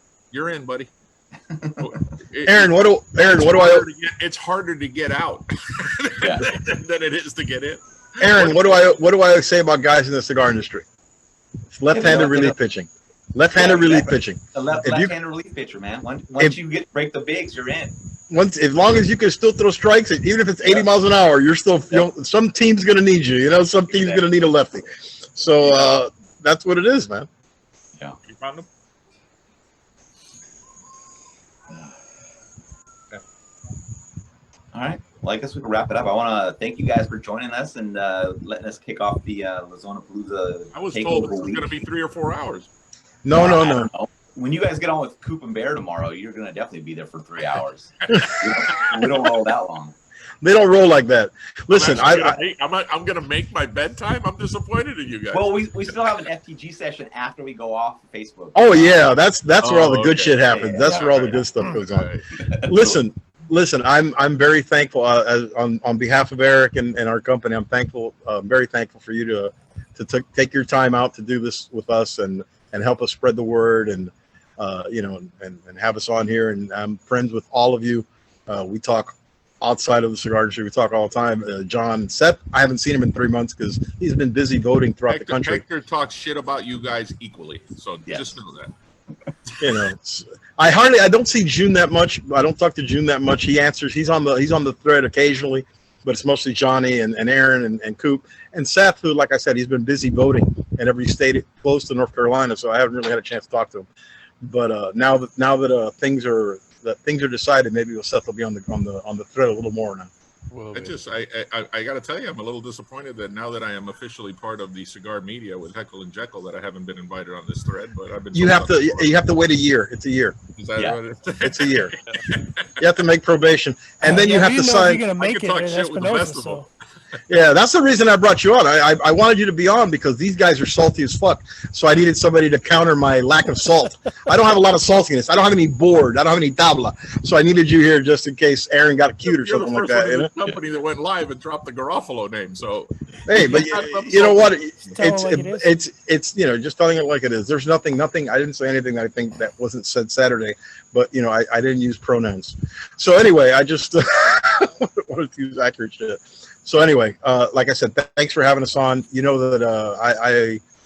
S2: buddy.
S3: Aaron, what do I?
S2: It's harder to get out than it is to get in.
S3: Aaron, what do I say about guys in the cigar industry? It's left-handed relief pitching. Left-handed relief pitching.
S7: The left-handed relief pitcher, man. Once you break the bigs, you're in.
S3: As long as you can still throw strikes, even if it's 80 miles an hour, you're still. Some team's going to need you. Some team's going to need a lefty. So that's what it is, man.
S7: Yeah.
S2: You found them?
S7: All right. Well, I guess we can wrap it up. I want to thank you guys for joining us and letting us kick off the La Zona Palooza.
S2: I was told this was going to be 3 or 4 hours.
S3: No.
S7: When you guys get on with Coop and Bear tomorrow, you're going to definitely be there for 3 hours. we don't roll that long.
S3: They don't roll like that. Listen,
S2: I'm going to make my bedtime. I'm disappointed in you guys.
S7: Well, we still have an FTG session after we go off Facebook.
S3: Oh yeah, that's where all the good shit happens. That's where all the good stuff goes on. Listen, I'm very thankful on behalf of Eric and our company. I'm very thankful for you to take your time out to do this with us and help us spread the word and have us on here. And I'm friends with all of you. We talk outside of the cigar industry. We talk all the time. John, Seth, I haven't seen him in 3 months because he's been busy voting throughout the country.
S2: Hector talks shit about you guys equally, so just know that. I
S3: don't see June that much. I don't talk to June that much. He answers. He's on the thread occasionally, but it's mostly Johnny and Aaron and Coop and Seth, who, like I said, he's been busy voting in every state close to North Carolina, so I haven't really had a chance to talk to him. But now that things are decided, maybe Seth will be on the thread a little more now.
S2: I got to tell you, I'm a little disappointed that now that I am officially part of the cigar media with Heckle and Jekyll, that I haven't been invited on this thread. But I've been. You have
S3: to wait a year. It's a year.
S2: Is that what it is?
S3: It's a year. You have to make probation, and then you have to sign.
S5: You're gonna make it
S2: talk shit with the best of them.
S3: Yeah, that's the reason I brought you on. I wanted you to be on because these guys are salty as fuck. So I needed somebody to counter my lack of salt. I don't have a lot of saltiness. I don't have any board. I don't have any tabla. So I needed you here just in case Aaron got cute or
S2: You're
S3: something
S2: the
S3: like
S2: first
S3: that.
S2: one
S3: You
S2: in
S3: know?
S2: the company that went live and dropped the Garofalo name. So
S3: Hey, but you know what?
S5: Tell 'em like it is.
S3: It's you know, just telling it like it is. There's nothing. I didn't say anything that I think that wasn't said Saturday, but you know, I didn't use pronouns. So anyway, I just wanted to use accurate shit. So anyway, like I said, thanks for having us on. You know that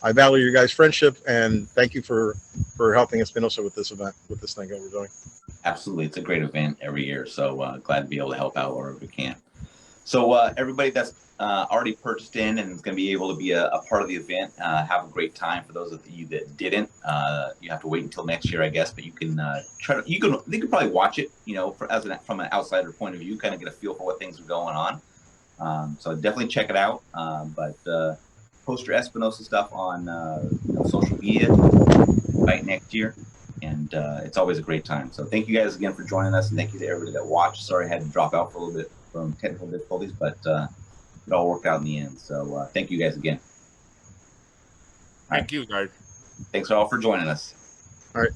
S3: I value your guys' friendship, and thank you for helping Espinosa with this event, with this thing that we're doing.
S7: Absolutely. It's a great event every year. So glad to be able to help out wherever we can. So everybody that's already purchased in and is going to be able to be a part of the event, have a great time. For those of you that didn't, you have to wait until next year, I guess, but you can you can probably watch it, you know, from an outsider point of view, kind of get a feel for what things are going on. So definitely check it out. But post your Espinosa stuff on social media right next year. And it's always a great time. So thank you guys again for joining us. And thank you to everybody that watched. Sorry I had to drop out for a little bit from technical difficulties, but it all worked out in the end. So thank you guys again.
S2: thank you, guys.
S7: Thanks all for joining us.
S3: All right.